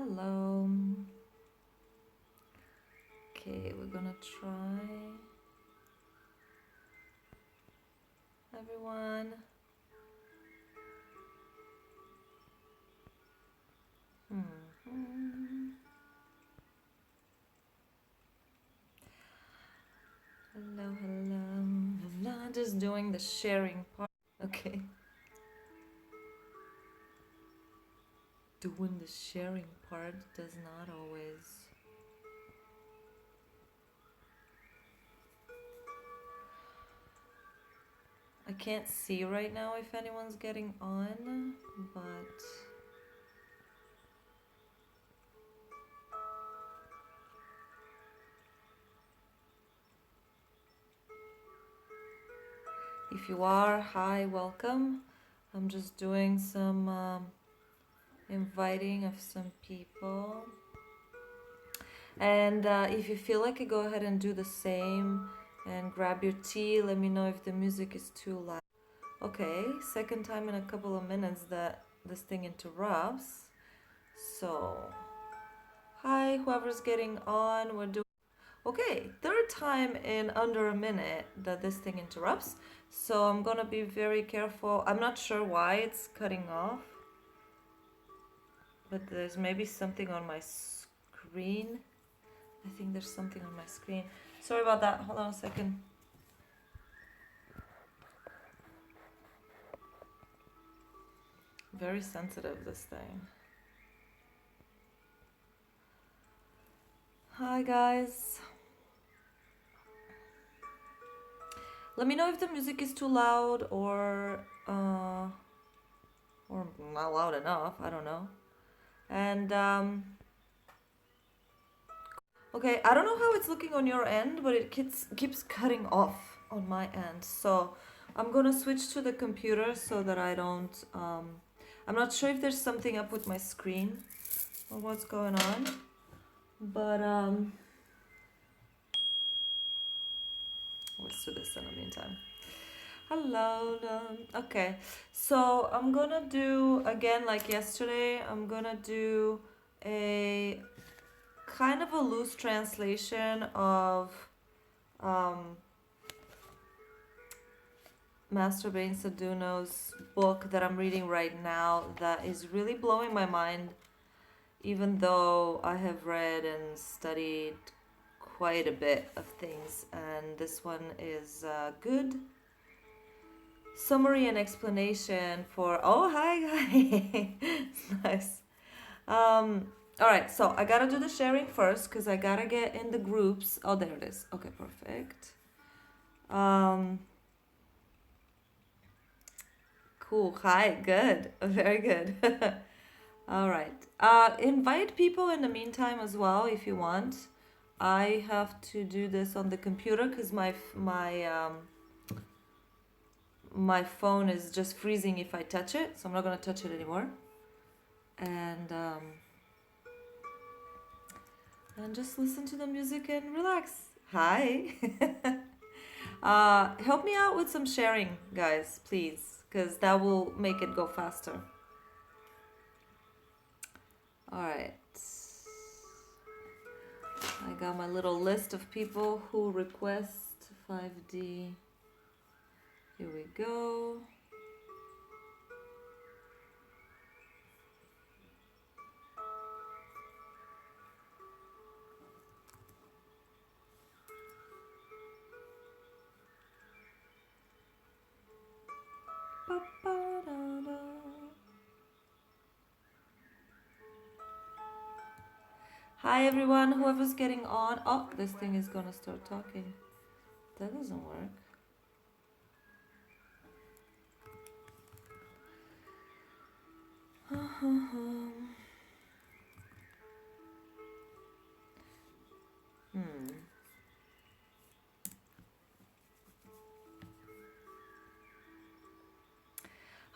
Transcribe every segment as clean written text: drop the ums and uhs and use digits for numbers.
Hello. Okay, we're gonna try. Everyone. Hello, hello. I'm not just doing the sharing part. Okay. Doing the sharing part does not always. I can't see right now if anyone's getting on, but if you are, hi, welcome. I'm just doing some inviting of some people. And if you feel like it, go ahead and do the same and grab your tea. Let me know if the music is too loud. Okay, second time in a couple of minutes that this thing interrupts. So, hi, whoever's getting on, we're doing. Okay, third time in under a minute that this thing interrupts. So I'm gonna be very careful. I'm not sure why it's cutting off, but there's maybe something on my screen. I think there's something on my screen. Sorry about that. Hold on a second. Very sensitive, this thing. Hi, guys. Let me know if the music is too loud or not loud enough. I don't know. And okay, I don't know how it's looking on your end, but it keeps cutting off on my end. So I'm gonna switch to the computer so that I don't. I'm not sure if there's something up with my screen or what's going on, but let's do this in the meantime. Hello. Okay, so I'm gonna do again like yesterday. I'm gonna do a kind of a loose translation of Master Bain Saduno's book that I'm reading right now that is really blowing my mind, even though I have read and studied quite a bit of things, and this one is good summary and explanation for. Oh, hi, guy. Nice. All right, so I gotta do the sharing first because I gotta get in the groups. Oh, there it is. Okay, perfect. Cool. Hi. Good. Very good. All right. Invite people in the meantime as well if you want. I have to do this on the computer because my phone is just freezing if I touch it, so I'm not gonna touch it anymore. And just listen to the music and relax. Hi. Help me out with some sharing, guys, please, because that will make it go faster. All right. I got my little list of people who request 5D. Here we go. Hi everyone, whoever's getting on. Oh, this thing is gonna start talking. That doesn't work.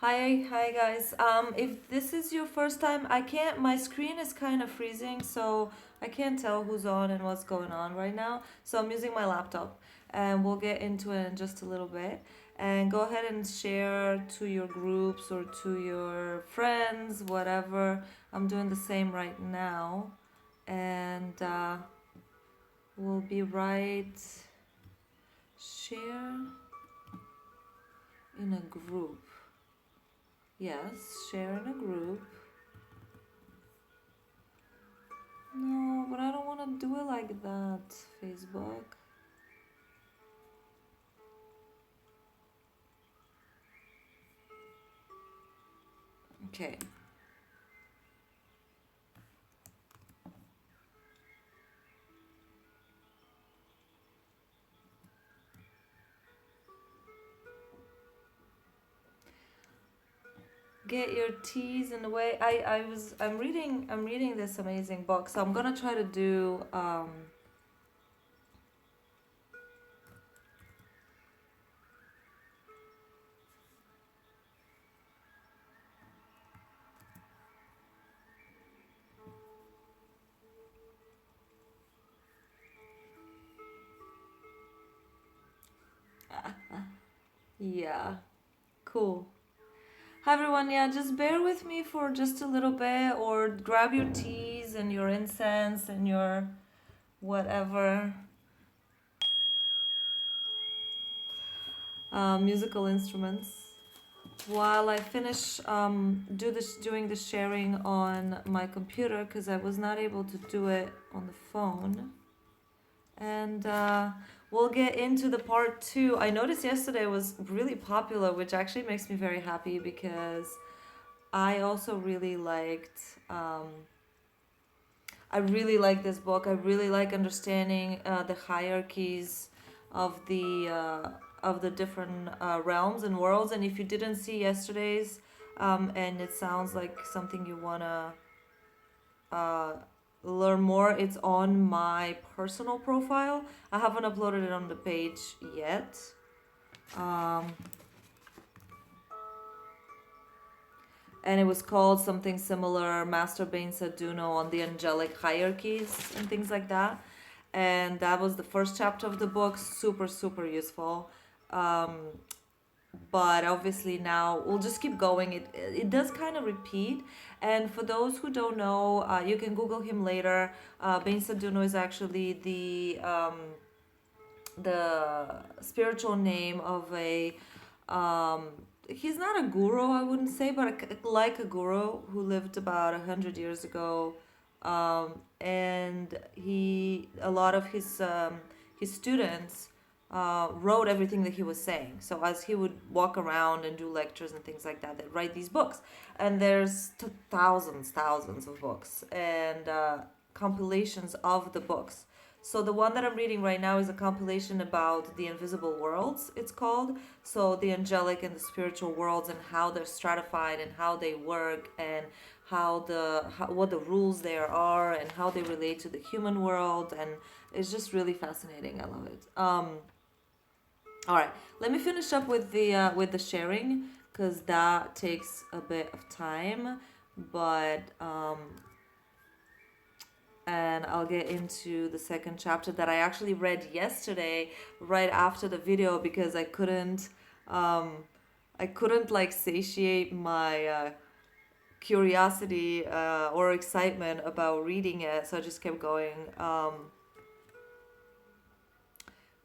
Hi guys. If this is your first time, I can't. My screen is kind of freezing, so I can't tell who's on and what's going on right now. So I'm using my laptop, and we'll get into it in just a little bit. and go ahead and share to your groups or to your friends, whatever. I'm doing the same right now, and we'll be right. Share in a group. Yes, share in a group. No, but I don't want to do it like that, Facebook. Okay. Get your teas in the way. I'm reading this amazing book, so I'm gonna try to do yeah, cool. Hi everyone, yeah, just bear with me for just a little bit, or grab your teas and your incense and your whatever musical instruments while I finish doing the sharing on my computer, because I was not able to do it on the phone. And we'll get into the part 2. I noticed yesterday was really popular, which actually makes me very happy, because I also really liked I really like this book. I really like understanding the hierarchies of the different realms and worlds. And if you didn't see yesterday's, and it sounds like something you wanna uh, learn more, it's on my personal profile. I haven't uploaded it on the page yet. Um, and it was called something similar, Master Bain Saduno on the angelic hierarchies and things like that. And that was the first chapter of the book. Super, super useful. Um, but obviously now we'll just keep going. It does kind of repeat. And for those who don't know, you can Google him later. Bain Saduno is actually the spiritual name of a he's not a guru, I wouldn't say, but like a guru who lived about 100 years ago. And a lot of his students wrote everything that he was saying. So as he would walk around and do lectures and things like that, they write these books. And there's thousands of books and compilations of the books. So the one that I'm reading right now is a compilation about the invisible worlds, it's called. So the angelic and the spiritual worlds, and how they're stratified and how they work, and what the rules there are, and how they relate to the human world. And it's just really fascinating. I love it. All right, let me finish up with the sharing, because that takes a bit of time, but and I'll get into the second chapter that I actually read yesterday right after the video, because I couldn't like satiate my curiosity or excitement about reading it, so I just kept going.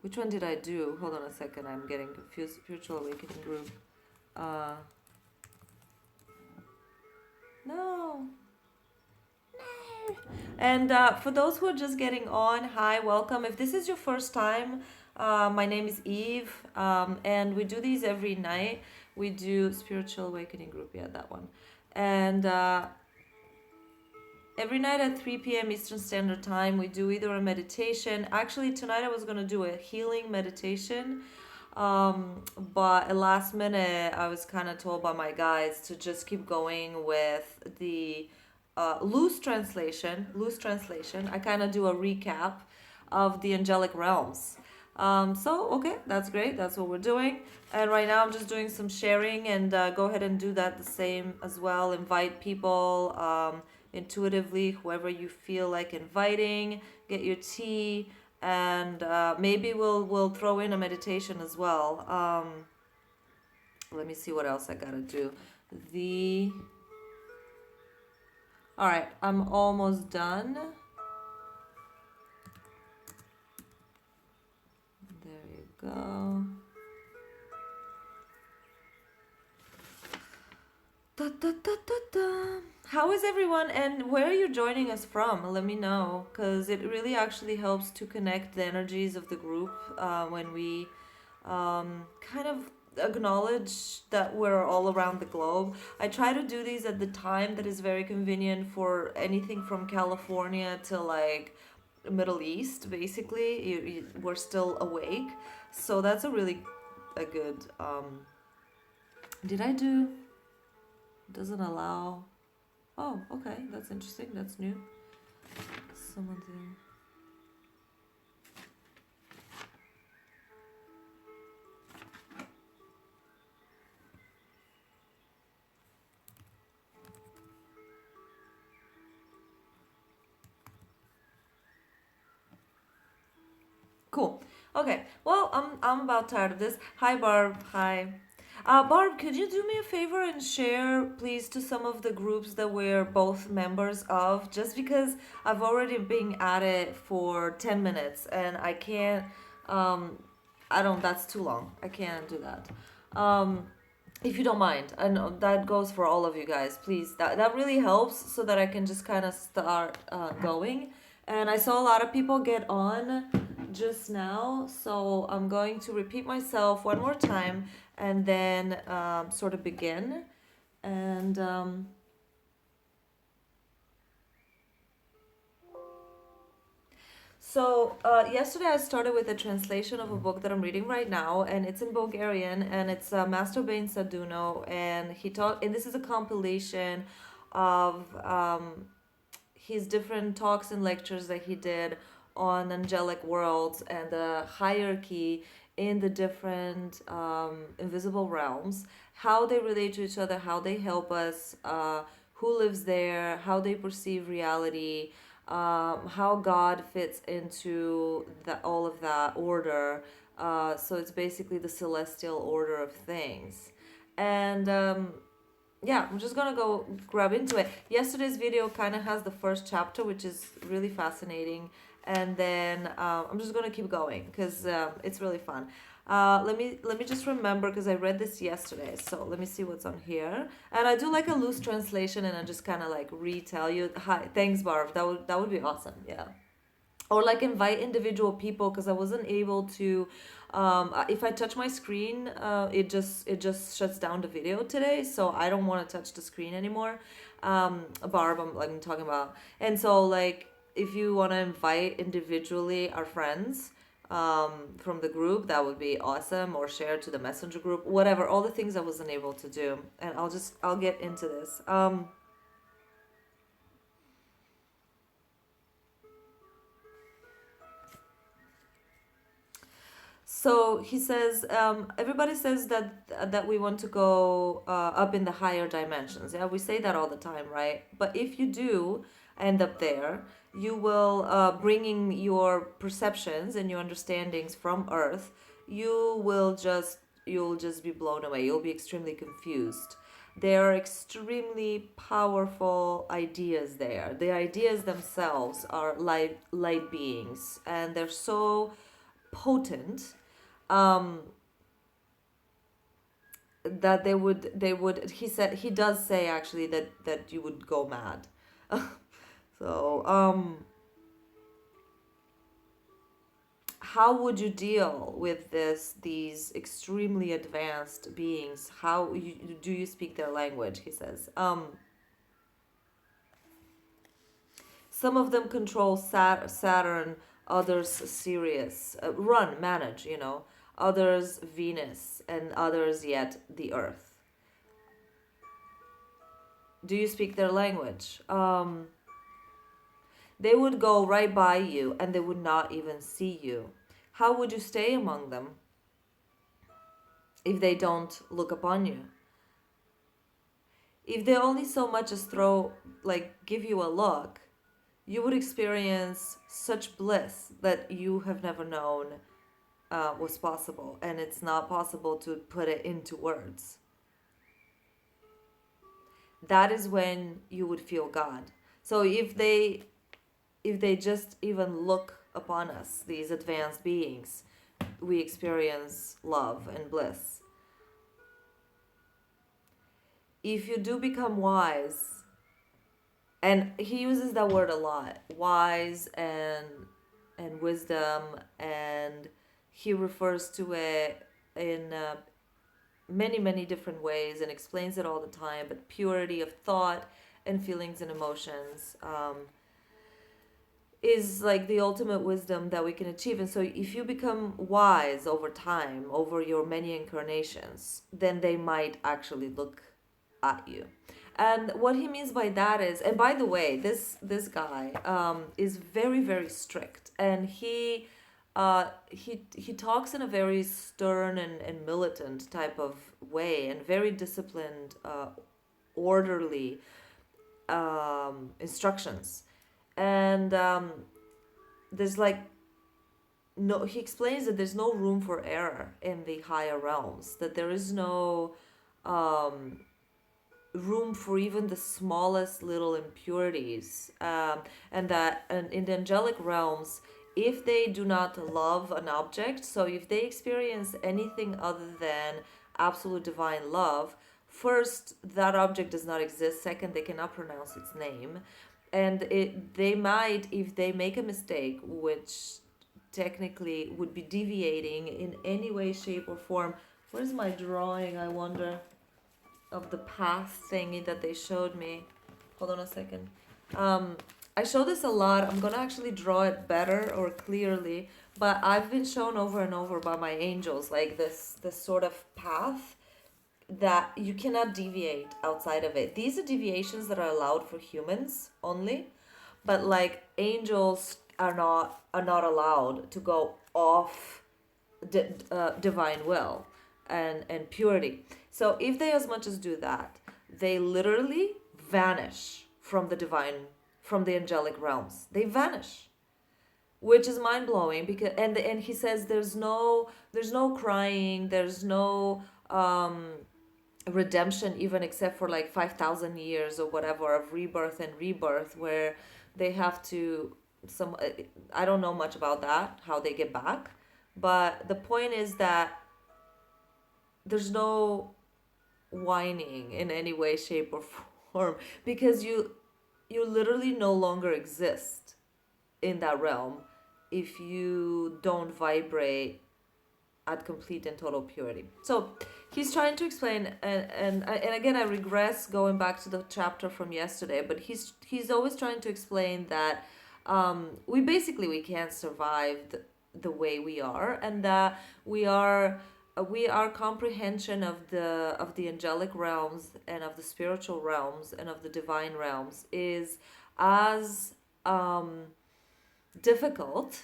Which one did I do? Hold on a second, I'm getting confused. Spiritual Awakening Group. No. And for those who are just getting on, hi, welcome. If this is your first time, my name is Eve, and we do these every night. We do Spiritual Awakening Group, yeah, that one. And every night at 3 p.m. Eastern Standard Time, we do either a meditation. Actually, tonight I was going to do a healing meditation. But at last minute, I was kind of told by my guides to just keep going with the loose translation. I kind of do a recap of the angelic realms. So, okay, that's great. That's what we're doing. And right now I'm just doing some sharing, and go ahead and do that the same as well. Invite people intuitively, whoever you feel like inviting. Get your tea, and maybe we'll throw in a meditation as well. Let me see what else I gotta do. The All right, I'm almost done. There you go. Da, da, da, da, da. How is everyone, and where are you joining us from? Let me know, because it really actually helps to connect the energies of the group when we kind of acknowledge that we're all around the globe. I try to do these at the time that is very convenient for anything from California to like Middle East. Basically, we're still awake, so that's a good. Did I do? Doesn't allow. Oh, okay, that's interesting. That's new. Someone did. Cool. Okay. Well, I'm about tired of this. Hi, Barb. Hi. Barb, could you do me a favor and share, please, to some of the groups that we're both members of? Just because I've already been at it for 10 minutes and I can't, um, I don't, that's too long. I can't do that. If you don't mind, I know that goes for all of you guys, please. That really helps so that I can just kind of start going. And I saw a lot of people get on just now, so I'm going to repeat myself one more time and then sort of begin. And yesterday I started with a translation of a book that I'm reading right now, and it's in Bulgarian, and it's Master Bain Saduno, and he taught, and this is a compilation of his different talks and lectures that he did on angelic worlds and the hierarchy in the different invisible realms, how they relate to each other, how they help us, who lives there, how they perceive reality, how God fits into all of that order. So it's basically the celestial order of things. And yeah, I'm just gonna go grab into it. Yesterday's video kind of has the first chapter, which is really fascinating, and then I'm just gonna keep going because it's really fun. Let me just remember because I read this yesterday. So let me see what's on here, and I do like a loose translation, and I just kind of like retell you. Hi, thanks, Barb. That would be awesome. Yeah, or like invite individual people because I wasn't able to. If I touch my screen, it just shuts down the video today, so I don't want to touch the screen anymore. Barb, I'm talking about, and so like if you want to invite individually our friends from the group, that would be awesome, or share to the messenger group, whatever. All the things I wasn't able to do, and I'll get into this. So he says, everybody says that we want to go up in the higher dimensions. Yeah, we say that all the time, right? But if you do end up there, you will bringing your perceptions and your understandings from Earth. You'll just be blown away. You'll be extremely confused. There are extremely powerful ideas there. The ideas themselves are light beings, and they're so potent um that they would he does say actually that you would go mad. So how would you deal with these extremely advanced beings? Do you speak their language? He says some of them control Saturn, others Sirius, manage, others Venus, and others yet the Earth. Do you speak their language? They would go right by you and they would not even see you. How would you stay among them if they don't look upon you? If they only so much as give you a look, you would experience such bliss that you have never known was possible, and it's not possible to put it into words. That is when you would feel God. So if they just even look upon us, these advanced beings, we experience love and bliss. If you do become wise, and he uses that word a lot, wise and wisdom, and he refers to it in many different ways and explains it all the time. But purity of thought and feelings and emotions is like the ultimate wisdom that we can achieve. And so if you become wise over time, over your many incarnations, then they might actually look at you. And what he means by that is, and by the way, this guy is very strict, and he talks in a very stern and militant type of way, and very disciplined, orderly instructions. And there's like no, he explains that there's no room for error in the higher realms, that there is no um, room for even the smallest little impurities, and in the angelic realms, if they do not love an object, so if they experience anything other than absolute divine love, first, that object does not exist. Second, they cannot pronounce its name. And they might, if they make a mistake, which technically would be deviating in any way, shape, or form. Where's my drawing, I wonder, of the path thingy that they showed me? Hold on a second. I show this a lot. I'm gonna actually draw it better or clearly, but I've been shown over and over by my angels, like this sort of path that you cannot deviate outside of it. These are deviations that are allowed for humans only, but like angels are not allowed to go off divine will and purity. So if they as much as do that, they literally vanish from the divine, from the angelic realms. They vanish, which is mind blowing. Because and he says there's no crying, there's no redemption, even, except for like 5,000 years or whatever of rebirth and rebirth, where they have to some I don't know much about that, how they get back, but the point is that there's no whining in any way, shape, or form, because you literally no longer exist in that realm if you don't vibrate at complete and total purity. So he's trying to explain, and again, I regress going back to the chapter from yesterday, but he's always trying to explain that we can't survive the way we are, and that we are comprehension of the angelic realms and of the spiritual realms and of the divine realms is as difficult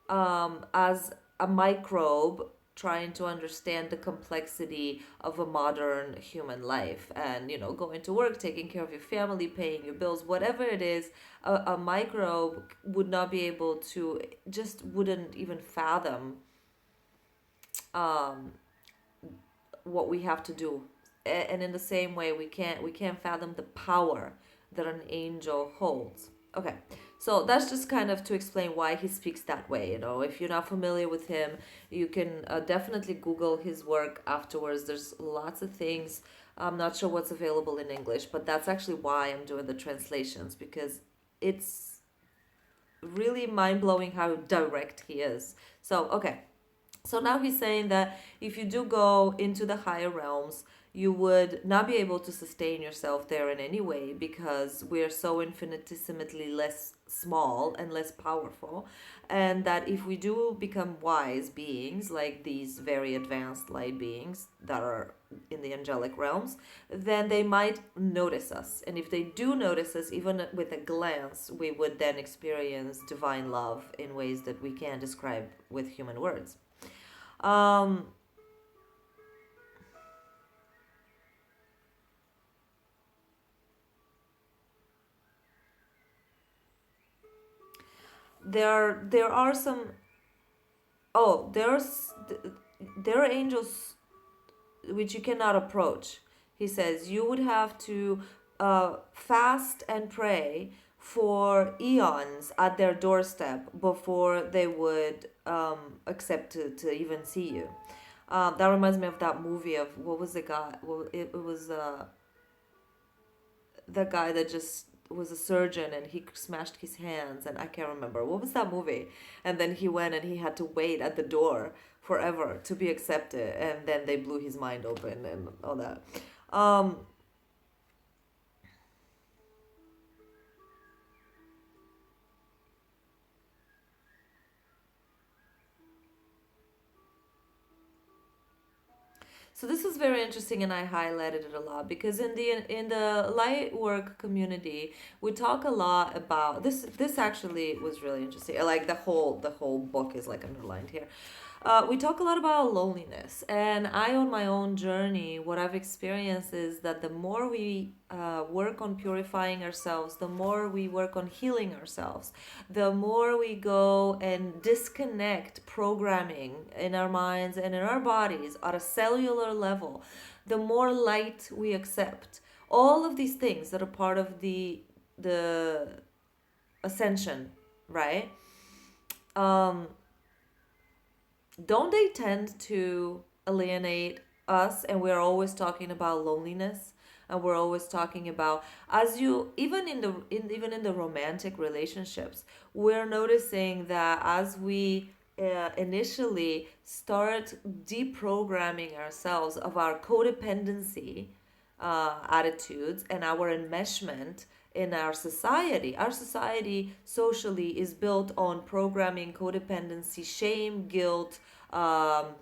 as a microbe trying to understand the complexity of a modern human life, and going to work, taking care of your family, paying your bills, whatever it is. A microbe would not be able to, just wouldn't even fathom um, what we have to do. And in the same way, we can't fathom the power that an angel holds. Okay, so that's just kind of to explain why he speaks that way. If you're not familiar with him, you can definitely Google his work afterwards. There's lots of things. I'm not sure what's available in English, but that's actually why I'm doing the translations, because it's really mind-blowing how direct he is. So, okay. So now he's saying that if you do go into the higher realms, you would not be able to sustain yourself there in any way, because we are so infinitesimally less small and less powerful. And that if we do become wise beings, like these very advanced light beings that are in the angelic realms, then they might notice us. And if they do notice us, even with a glance, we would then experience divine love in ways that we can't describe with human words. Um, there are some oh, there are angels which you cannot approach. He says you would have to fast and pray for eons at their doorstep before they would accept to even see you. That reminds me of that movie of what was the guy? Well, it was the guy that just was a surgeon and he smashed his hands, and I can't remember what was that movie. And then he went and he had to wait at the door forever to be accepted, and then they blew his mind open and all that. Um, So this was very interesting, and I highlighted it a lot because in the light work community, we talk a lot about this. This actually was really interesting. Like the whole book is like underlined here. We talk a lot about loneliness, and I, on my own journey, what I've experienced is that the more we work on purifying ourselves, the more we work on healing ourselves, the more we go and disconnect programming in our minds and in our bodies at a cellular level, the more light we accept. All of these things that are part of the ascension, right? Um, don't they tend to alienate us? And we're always talking about loneliness, and we're always talking about, as you, even in the romantic relationships, we're noticing that as we initially start deprogramming ourselves of our codependency attitudes and our enmeshment in our society socially is built on programming codependency, shame, guilt, um,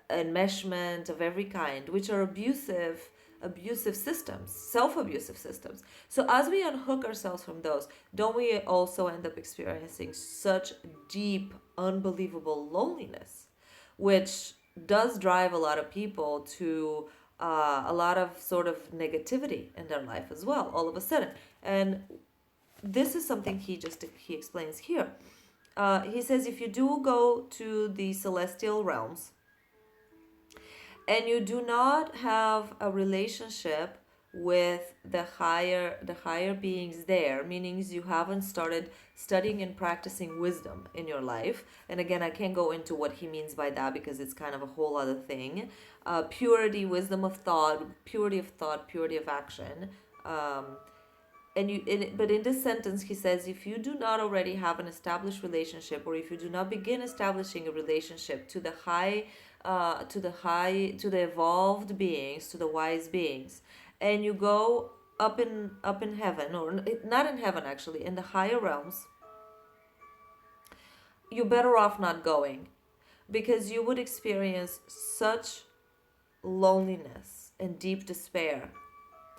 enmeshment of every kind, which are abusive systems, self-abusive systems. So as we unhook ourselves from those, don't we also end up experiencing such deep, unbelievable loneliness, which does drive a lot of people to a lot of sort of negativity in their life as well, all of a sudden. And this is something he explains here. He says if you do go to the celestial realms and you do not have a relationship with the higher beings there, meaning you haven't started studying and practicing wisdom in your life. And again, I can't go into what he means by that because it's kind of a whole other thing. Purity, wisdom of thought, purity of action. um, but in this sentence he says if you do not already have an established relationship, or if you do not begin establishing a relationship to the evolved beings, to the wise beings, and you go up in heaven, or not in heaven actually, in the higher realms, you're better off not going, because you would experience such loneliness and deep despair,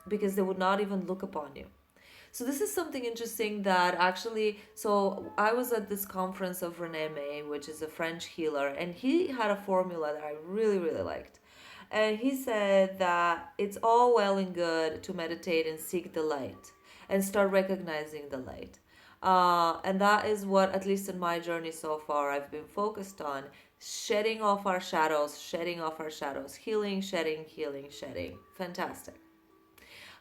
because they would not even look upon you. So this is something interesting that actually, so I was at this conference of René May, which is a French healer, and he had a formula that I really, really liked. And he said that it's all well and good to meditate and seek the light and start recognizing the light. And that is what, at least in my journey so far, I've been focused on: shedding off our shadows, healing, shedding, healing, shedding. Fantastic.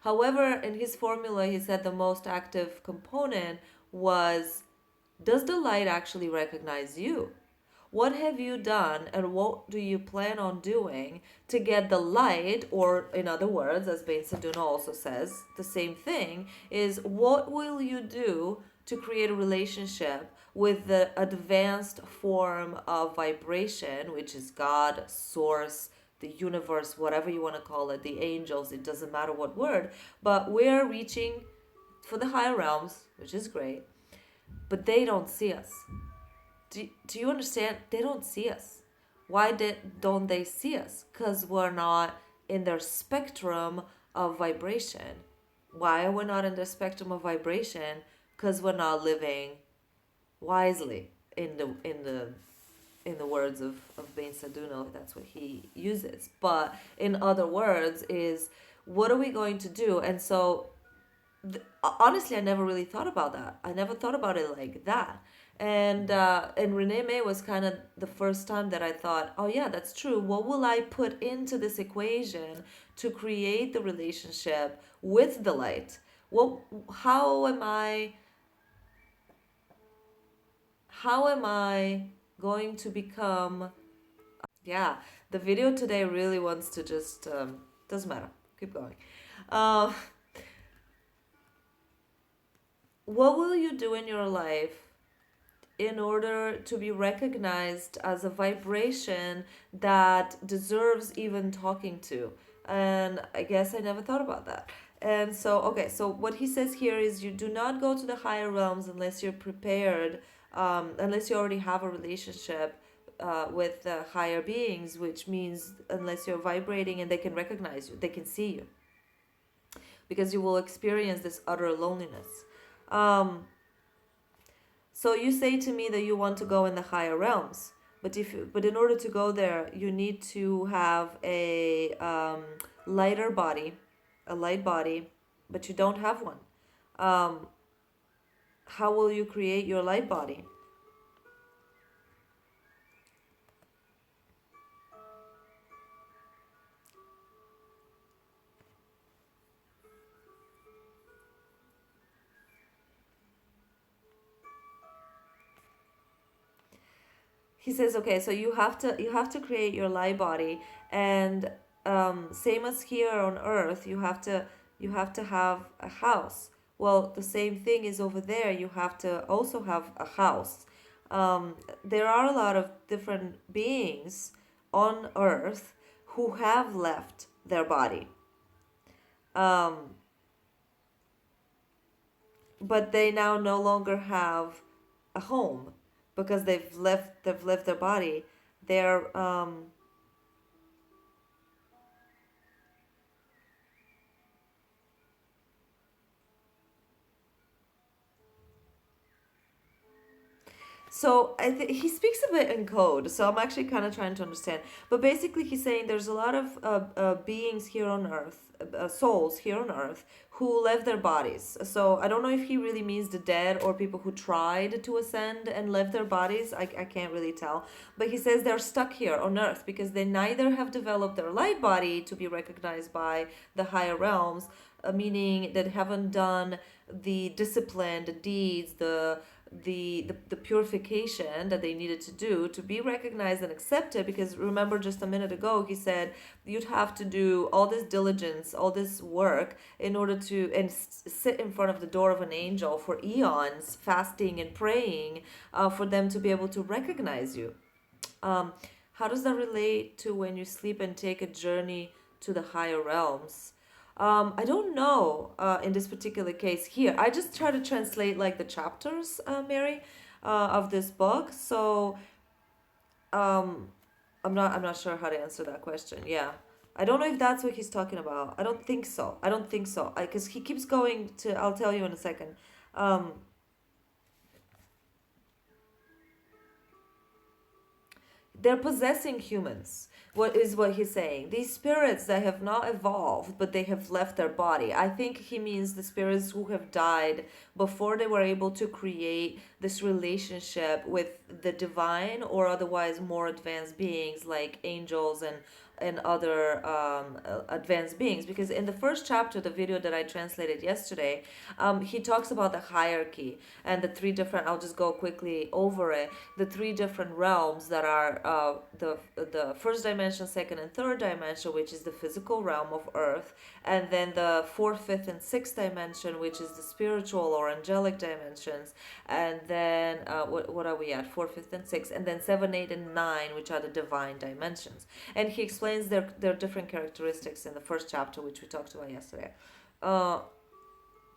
However, in his formula, he said the most active component was, does the light actually recognize you? What have you done and what do you plan on doing to get the light? Or, in other words, as Bain Saduna also says, the same thing is, what will you do to create a relationship with the advanced form of vibration, which is God, Source, the universe, whatever you want to call it, the angels, it doesn't matter what word, but we're reaching for the higher realms, which is great, but they don't see us. Do you understand? They don't see us. Why don't they see us? Because we're not in their spectrum of vibration. Why are we not in their spectrum of vibration? Because we're not living wisely, in the words of Bain Saduno, that's what he uses. But in other words is, what are we going to do? And so honestly, I never really thought about that. I never thought about it like that. And Renee May was kind of the first time that I thought, oh yeah, that's true. What will I put into this equation to create the relationship with the light? What, how am I, how am I going to become? Yeah, the video today really wants to just doesn't matter. Keep going. Uh, what will you do in your life in order to be recognized as a vibration that deserves even talking to? And I guess I never thought about that. And so, okay, so what he says here is you do not go to the higher realms unless you're prepared, unless you already have a relationship with higher beings, which means unless you're vibrating and they can recognize you, they can see you, because you will experience this utter loneliness. Um, so you say to me that you want to go in the higher realms, but in order to go there, you need to have a lighter body, a light body, but you don't have one. Um, how will you create your light body? He says, okay, so you have to create your light body, and same as here on Earth, you have to have a house. Well, the same thing is over there. You have to also have a house. There are a lot of different beings on Earth who have left their body, um, but they now no longer have a home because they've left their body. They're So he speaks a bit in code, so I'm actually kind of trying to understand. But basically, he's saying there's a lot of beings here on Earth, souls here on Earth, who left their bodies. So I don't know if he really means the dead or people who tried to ascend and left their bodies. I can't really tell. But he says they're stuck here on Earth because they neither have developed their light body to be recognized by the higher realms, meaning that haven't done the discipline, the deeds, the purification that they needed to do to be recognized and accepted. Because remember, just a minute ago he said you'd have to do all this diligence, all this work in order to and sit in front of the door of an angel for eons, fasting and praying, for them to be able to recognize you. um, how does that relate to when you sleep and take a journey to the higher realms? I don't know in this particular case here. I just try to translate like the chapters, Mary, of this book. So um, I'm not sure how to answer that question. Yeah. I don't know if that's what he's talking about. I don't think so. I don't think so. Because he keeps going to, I'll tell you in a second. Um, they're possessing humans. What he's saying? These spirits that have not evolved but they have left their body. I think he means the spirits who have died before they were able to create this relationship with the divine or otherwise more advanced beings like angels and other advanced beings. Because in the first chapter, the video that I translated yesterday, he talks about the hierarchy and the three different, I'll just go quickly over it, the three different realms that are the first dimension, second and third dimension, which is the physical realm of Earth, and then the fourth, fifth, and sixth dimension, which is the spiritual or angelic dimensions, and then what are we at? Fourth, fifth, and sixth, and then seven, eight, and nine, which are the divine dimensions. And he explains their different characteristics in the first chapter, which we talked about yesterday. Uh,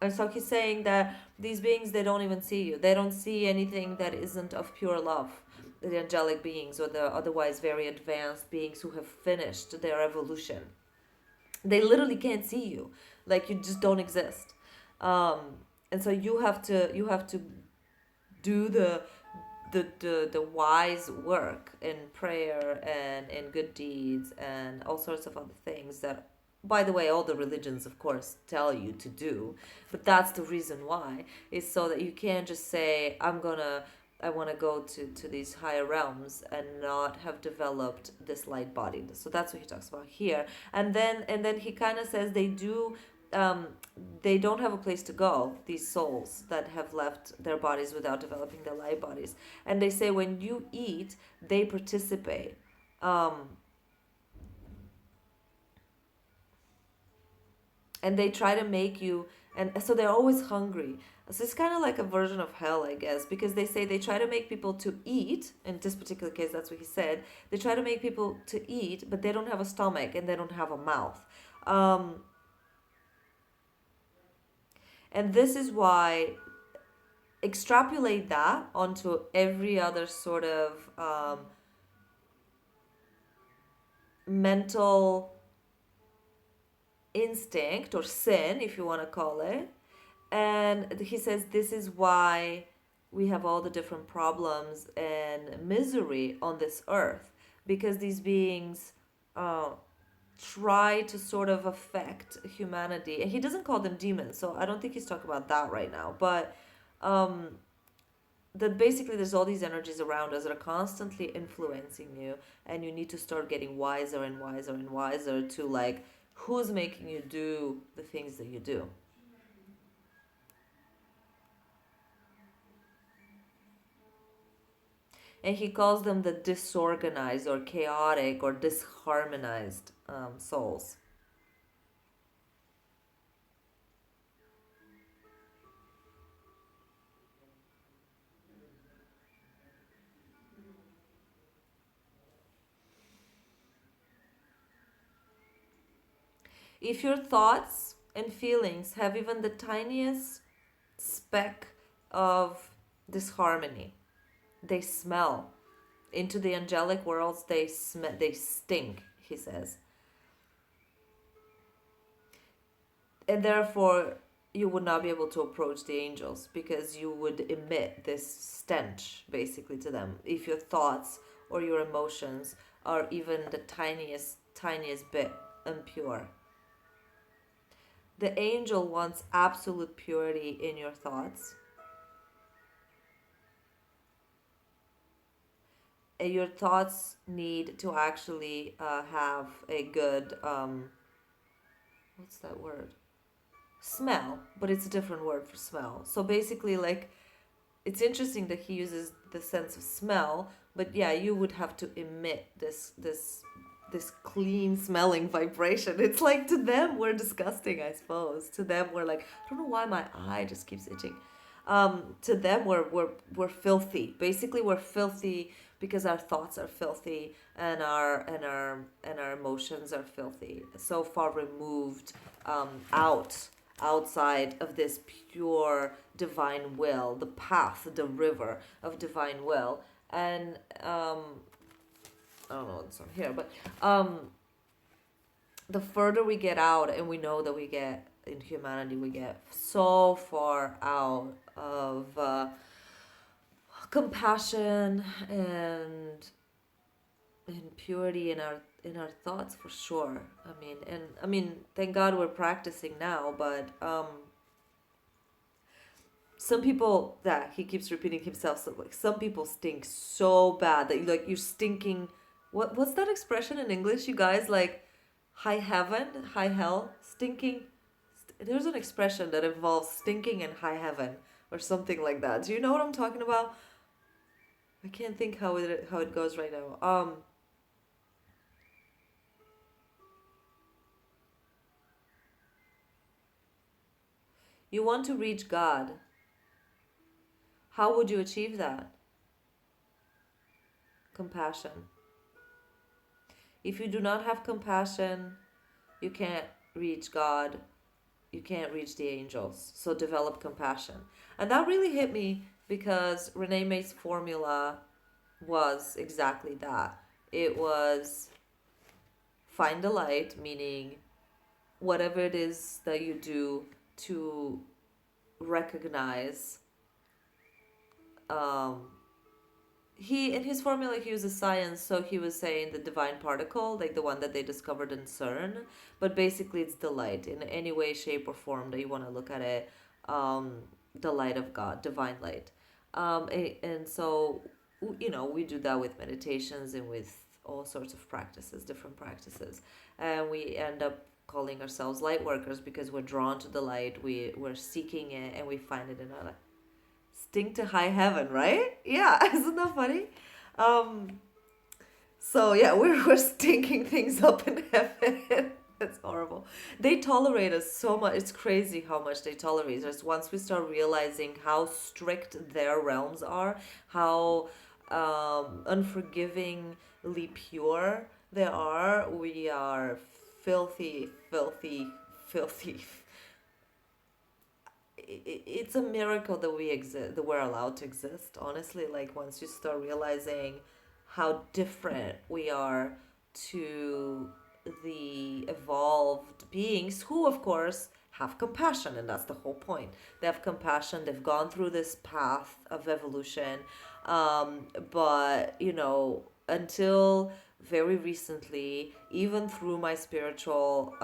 and so he's saying that these beings, they don't even see you. They don't see anything that isn't of pure love. The angelic beings or the otherwise very advanced beings who have finished their evolution. They literally can't see you. Like you just don't exist. Um, and so you have to do the wise work in prayer and in good deeds and all sorts of other things that, by the way, all the religions of course tell you to do. But that's the reason why, is so that you can't just say I'm gonna I want to go to these higher realms and not have developed this light body. So that's what he talks about here. And then he kind of says um, they don't have a place to go, these souls that have left their bodies without developing their light bodies. And they say when you eat, they participate. And they try to make you, and so they're always hungry. So it's kind of like a version of hell, I guess, because they say they try to make people to eat. In this particular case, that's what he said. They try to make people to eat, but they don't have a stomach and they don't have a mouth. And this is why, extrapolate that onto every other sort of mental instinct or sin, if you want to call it. And he says this is why we have all the different problems and misery on this earth, because these beings try to sort of affect humanity. And he doesn't call them demons, so I don't think he's talking about that right now. But that basically there's all these energies around us that are constantly influencing you, and you need to start getting wiser and wiser and wiser to like who's making you do the things that you do. And he calls them the disorganized or chaotic or disharmonized souls. If your thoughts and feelings have even the tiniest speck of disharmony, they smell. Into the angelic worlds, they stink, he says. And therefore, you would not be able to approach the angels because you would emit this stench basically to them if your thoughts or your emotions are even the tiniest bit impure. The angel wants absolute purity in your thoughts. And your thoughts need to actually have a good, what's that word? Smell, but it's a different word for smell. So basically, like, it's interesting that he uses the sense of smell, but yeah, you would have to emit this clean smelling vibration. It's like to them we're disgusting, I suppose. To them we're like, I don't know why my eye just keeps itching. To them we're filthy. Basically, we're filthy because our thoughts are filthy and our emotions are filthy. So far removed, outside of this pure divine will, the path, the river of divine will. And I don't know what's on here, but the further we get out, and we know that we get in humanity, we get so far out of compassion and purity in our thoughts, for sure. I mean, thank God we're practicing now, but some people, that he keeps repeating himself, so like some people stink so bad that you're stinking. What's that expression in English, you guys? Like high heaven, high hell, stinking. There's an expression that involves stinking and high heaven or something like that. Do you know what I'm talking about? I can't think how it goes right now. You want to reach God. How would you achieve that? Compassion. If you do not have compassion, you can't reach God. You can't reach the angels. So develop compassion. And that really hit me because Renee May's formula was exactly that. It was find the light, meaning whatever it is that you do to recognize. He, in his formula, he uses science, so he was saying the divine particle, like the one that they discovered in CERN, but basically it's the light in any way, shape, or form that you want to look at it. The light of God, divine light. And so, we do that with meditations and with all sorts of practices, different practices. And we end up calling ourselves light workers because we're drawn to the light, we're seeking it, and we find it in our life. Stink to high heaven, right? Yeah, isn't that funny? Um, so yeah, we're stinking things up in heaven. It's horrible. They tolerate us so much. It's crazy how much they tolerate us. Once we start realizing how strict their realms are, how unforgivingly pure they are, we are filthy, filthy, filthy. It's a miracle that we exist, that we're allowed to exist. Honestly, like once you start realizing how different we are to the evolved beings, who of course have compassion, and that's the whole point. They have compassion. They've gone through this path of evolution, but until very recently, even through my spiritual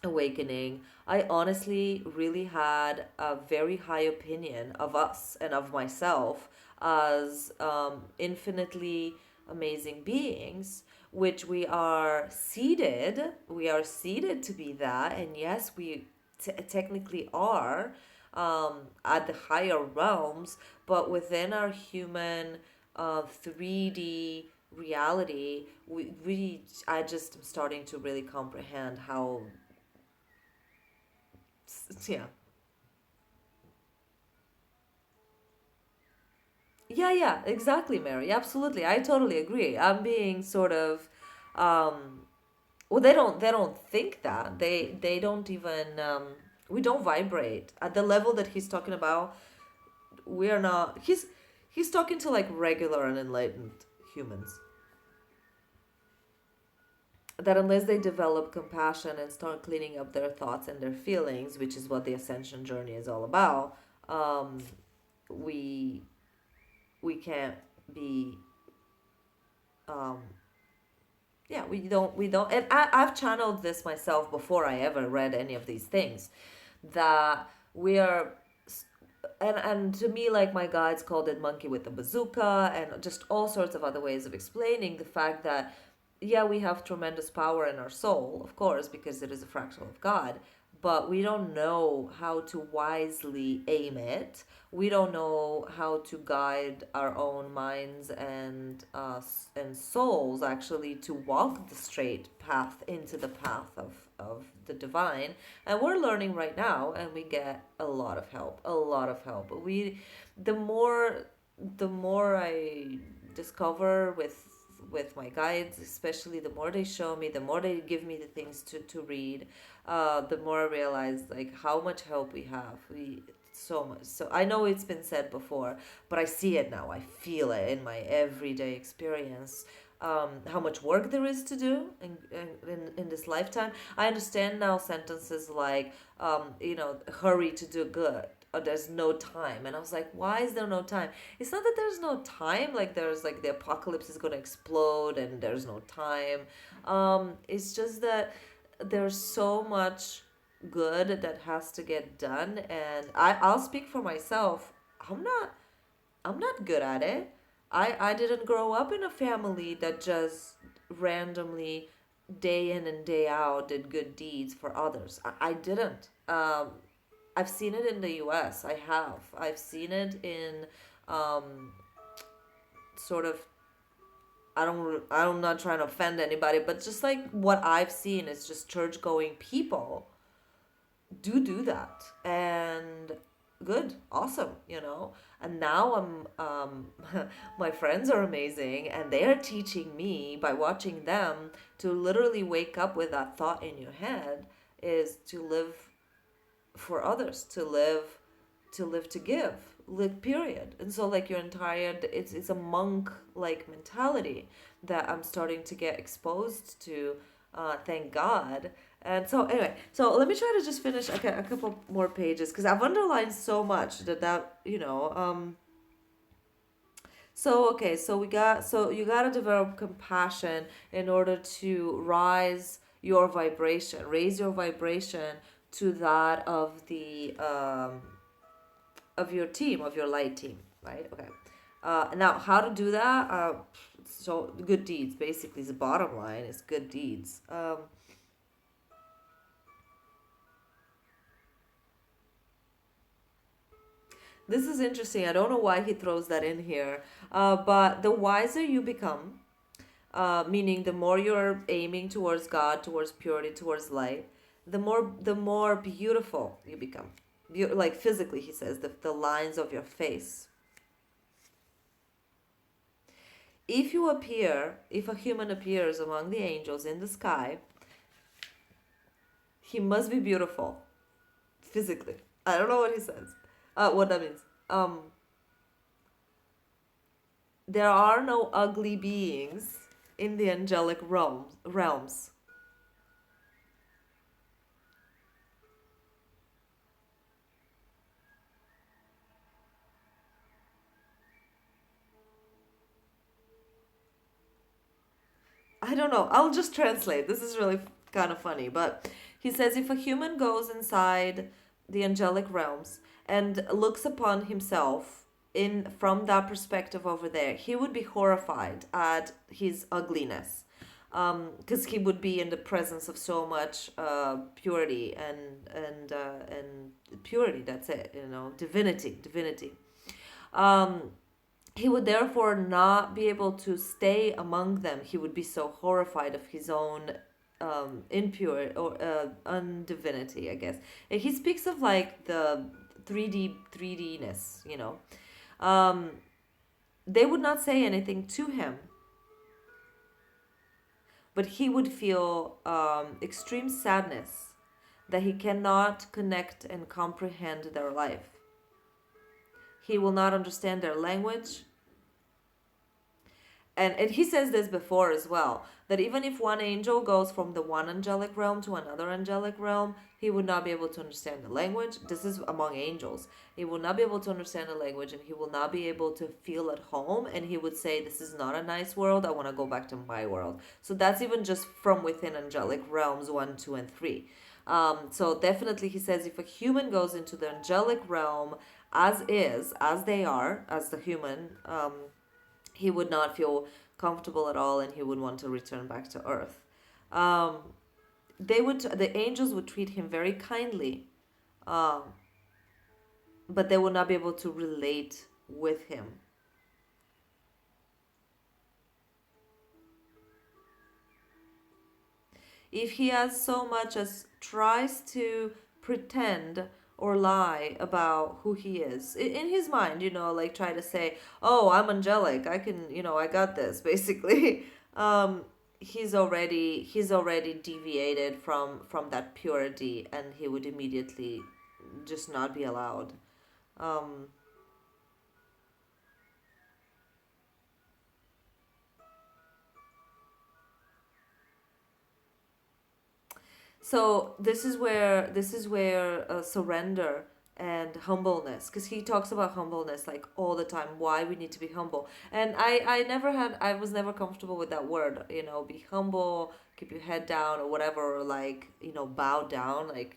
awakening, I honestly really had a very high opinion of us and of myself as infinitely amazing beings, which we are seeded to be that, and yes, we technically are at the higher realms, but within our human 3D reality, I just am starting to really comprehend how, yeah. Yeah, exactly, Mary. Absolutely. I totally agree. I'm being sort of um well, they don't think that. They don't even we don't vibrate at the level that he's talking about. We're not he's talking to like regular and enlightened humans, that unless they develop compassion and start cleaning up their thoughts and their feelings, which is what the ascension journey is all about, we we can't be um yeah, we don't, and I've channeled this myself before I ever read any of these things, that we are, and to me, like, my guides called it monkey with a bazooka, and just all sorts of other ways of explaining the fact that, yeah, we have tremendous power in our soul, of course, because it is a fractal of God, but we don't know how to wisely aim it. We don't know how to guide our own minds and souls actually to walk the straight path into the path of the divine. And we're learning right now, and we get a lot of help, a lot of help. The more the more I discover with my guides, especially, the more they show me, the more they give me the things to read, the more I realize like how much help we have. We So much. So I know it's been said before, but I see it now. I feel it in my everyday experience. How much work there is to do in this lifetime. I understand now sentences like, hurry to do good, or there's no time. And I was like, why is there no time? It's not that there's no time, like there's like the apocalypse is going to explode and there's no time. It's just that there's so much good that has to get done, and I'll speak for myself. I'm not good at it. I didn't grow up in a family that just randomly, day in and day out, did good deeds for others. I didn't. I've seen it in the US. I've seen it in um, sort of, I'm not trying to offend anybody, but just like what I've seen is just church going people do that, and good, awesome, and now my friends are amazing, and they're teaching me by watching them to literally wake up with that thought in your head, is to live for others, to live to give, live, period. And so, like, your entire, it's a monk like mentality that I'm starting to get exposed to, thank God. And so, anyway, so let me try to just finish a couple more pages, because I've underlined so much so, okay, so you got to develop compassion in order to raise your vibration to that of the of your team, of your light team. right? Okay. Now, how to do that? So good deeds, basically, is the bottom line. Is good deeds. This is interesting. I don't know why he throws that in here. But the wiser you become, meaning the more you're aiming towards God, towards purity, towards light, the more beautiful you become. Like physically, he says, the lines of your face. If a human appears among the angels in the sky, he must be beautiful physically. I don't know what he says. What that means. There are no ugly beings in the angelic realms. I don't know. I'll just translate. This is really kind of funny. But he says if a human goes inside the angelic realms and looks upon himself in from that perspective over there, he would be horrified at his ugliness. Because he would be in the presence of so much purity and purity. That's it, divinity. Um, he would therefore not be able to stay among them. He would be so horrified of his own impure or undivinity, I guess. And he speaks of like the 3D ness, Um, they would not say anything to him, but he would feel extreme sadness that he cannot connect and comprehend their life. He will not understand their language. And he says this before as well, that even if one angel goes from the one angelic realm to another angelic realm, he would not be able to understand the language. This is among angels. He will not be able to understand the language, and he will not be able to feel at home, and he would say, this is not a nice world, I want to go back to my world. So that's even just from within angelic realms 1, 2, and 3. So definitely he says if a human goes into the angelic realm as is, as they are, as the human, he would not feel comfortable at all, and he would want to return back to earth. Um, the angels would treat him very kindly, um, but they would not be able to relate with him. If he as so much as tries to pretend or lie about who he is in his mind, like try to say, oh, I'm angelic, I can, I got this, basically. um he's already deviated from that purity, and he would immediately just not be allowed. um So this is where surrender and humbleness, because he talks about humbleness like all the time, why we need to be humble. And I was never comfortable with that word, be humble, keep your head down or whatever, or like, bow down, like,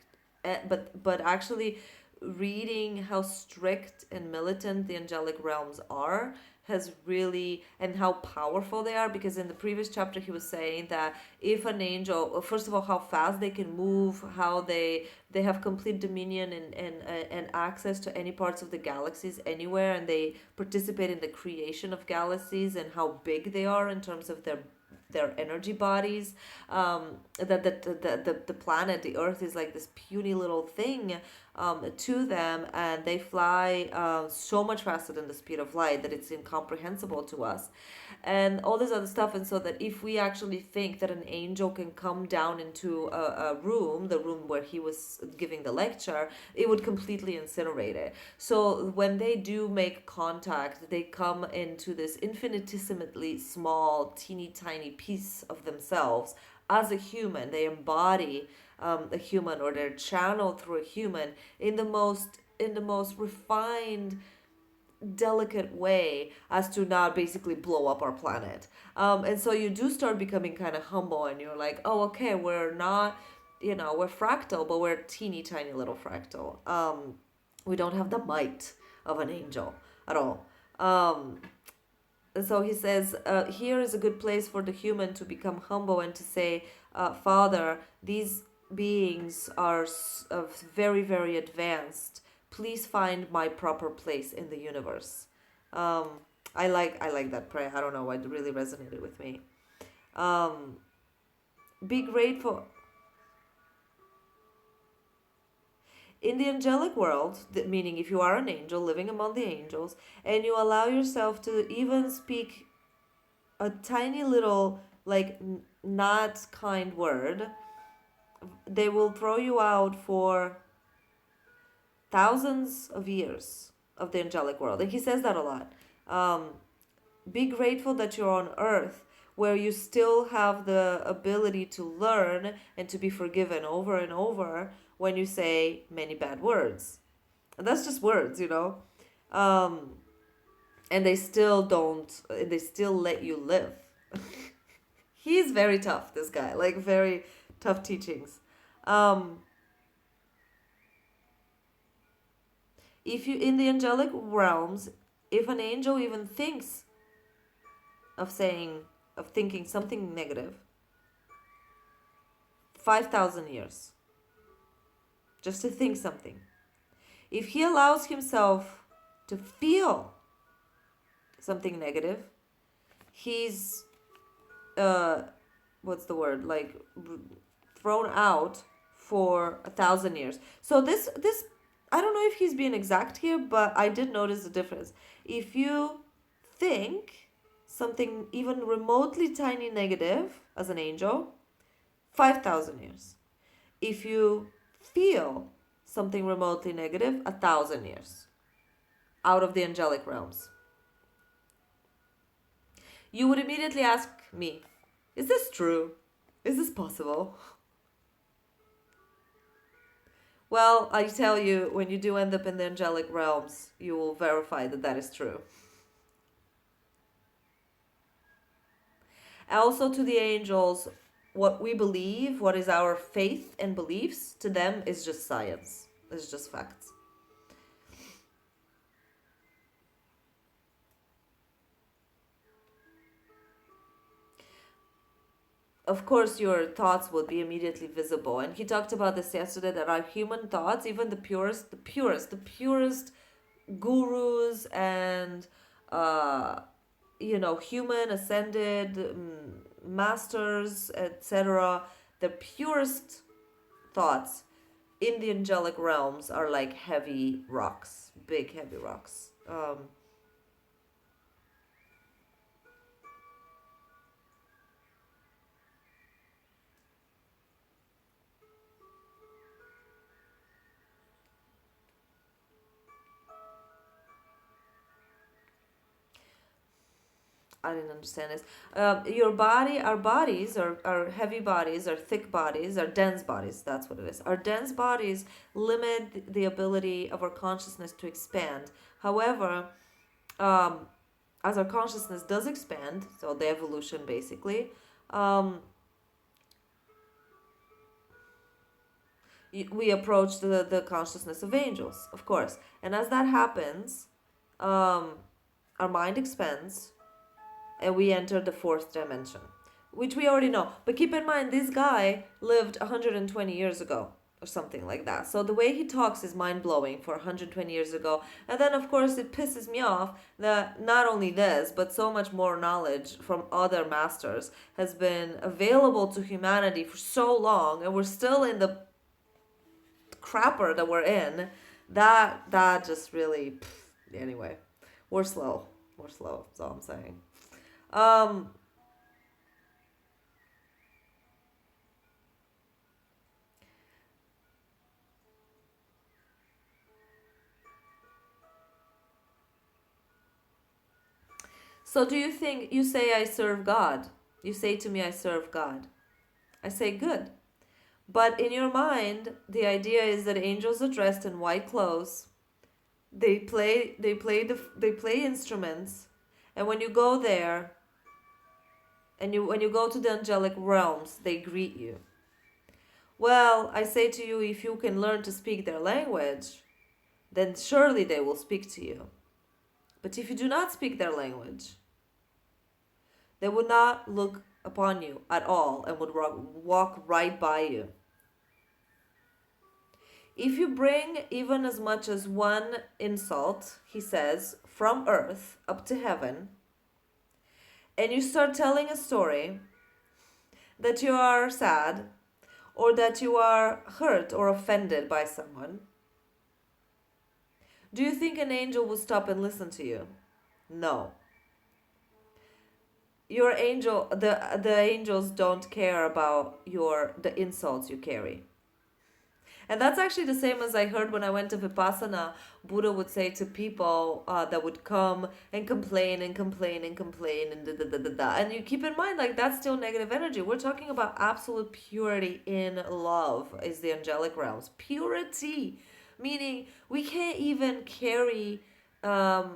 but actually reading how strict and militant the angelic realms are has really, and how powerful they are, because in the previous chapter he was saying that if an angel, first of all, how fast they can move, how they have complete dominion and access to any parts of the galaxies anywhere, and they participate in the creation of galaxies, and how big they are in terms of their energy bodies. That the planet, the earth, is like this puny little thing to them, and they fly so much faster than the speed of light that it's incomprehensible to us, and all this other stuff. And so that if we actually think that an angel can come down into a room, the room where he was giving the lecture, it would completely incinerate it. So when they do make contact, they come into this infinitesimally small, teeny tiny piece of themselves as a human. They embody a human, or they're channeled through a human in the most refined, delicate way, as to not basically blow up our planet. And so you do start becoming kind of humble, and you're like, oh, okay, we're not, we're fractal, but we're teeny tiny little fractal. We don't have the might of an angel at all. Um, so he says, here is a good place for the human to become humble and to say, Father, these beings are very, very advanced. Please find my proper place in the universe. Um, I like that prayer. I don't know, it really resonated with me. Um, be grateful. In the angelic world, meaning if you are an angel living among the angels, and you allow yourself to even speak a tiny little, like, not kind word, they will throw you out for thousands of years of the angelic world. And he says that a lot. Be grateful that you're on earth where you still have the ability to learn and to be forgiven over and over when you say many bad words. And that's just words, you know. Um, and they still let you live. He's very tough, this guy, like very tough teachings. Um, if you in the angelic realms, if an angel even thinks of saying of thinking something negative, 5,000 years just to think something. If he allows himself to feel something negative, he's what's the word, like, thrown out for 1,000 years. So this I don't know if he's being exact here, but I did notice the difference. If you think something even remotely tiny negative as an angel, 5,000 years. If you feel something remotely negative, 1,000 years out of the angelic realms. You would immediately ask me, is this true? Is this possible? Well, I tell you, when you do end up in the angelic realms, you will verify that that is true. Also, to the angels, what we believe, what is our faith and beliefs, to them is just science. It's just facts. Of course, your thoughts will be immediately visible. And he talked about this yesterday, that our human thoughts, even the purest gurus and, uh, human ascended masters, etc., the purest thoughts in the angelic realms are like heavy rocks, big heavy rocks. I didn't understand this. Your body, our bodies, our heavy bodies, our thick bodies, our dense bodies, that's what it is. Our dense bodies limit the ability of our consciousness to expand. However, um, as our consciousness does expand, so the evolution basically, um, we approach the consciousness of angels, of course. And as that happens, um, our mind expands and we enter the fourth dimension, which we already know. But keep in mind, this guy lived 120 years ago or something like that. So the way he talks is mind blowing for 120 years ago. And then, of course, it pisses me off that not only this, but so much more knowledge from other masters has been available to humanity for so long, and we're still in the crapper that we're in. That just really, anyway, we're slow. We're slow. That's all I'm saying. Um, so do you think, you say I serve God? You say to me I serve God. I say good. But in your mind, the idea is that angels are dressed in white clothes. They play instruments, and when you go there, and when you go to the angelic realms, they greet you. Well, I say to you, if you can learn to speak their language, then surely they will speak to you. But if you do not speak their language, they would not look upon you at all and would walk right by you. If you bring even as much as one insult, he says, from earth up to heaven, and you start telling a story that you are sad or that you are hurt or offended by someone, do you think an angel will stop and listen to you? No. Your angel, the angels don't care about the insults you carry. And that's actually the same as I heard when I went to Vipassana. Buddha would say to people that would come and complain and complain and complain and da da da da da. And you keep in mind, like, that's still negative energy. We're talking about absolute purity in love, is the angelic realms. Purity, meaning we can't even carry the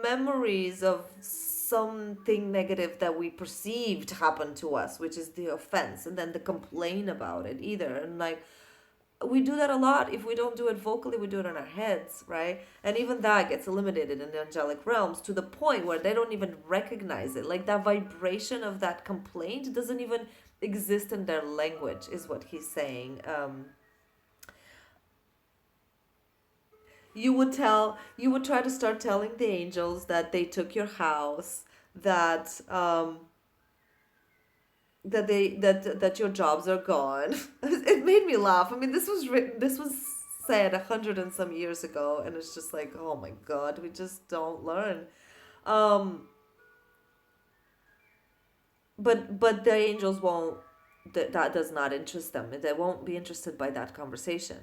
memories of something negative that we perceived happened to us, which is the offense, and then the complain about it either. And like, we do that a lot. If we don't do it vocally, we do it in our heads, right? And even that gets eliminated in the angelic realms to the point where they don't even recognize it. Like, that vibration of that complaint doesn't even exist in their language, is what he's saying. You would try to start telling the angels that they took your house, that that your jobs are gone. It made me laugh. I mean, this was said 100 and some years ago, and it's just like, oh my God, we just don't learn. But the angels won't. That does not interest them. They won't be interested by that conversation.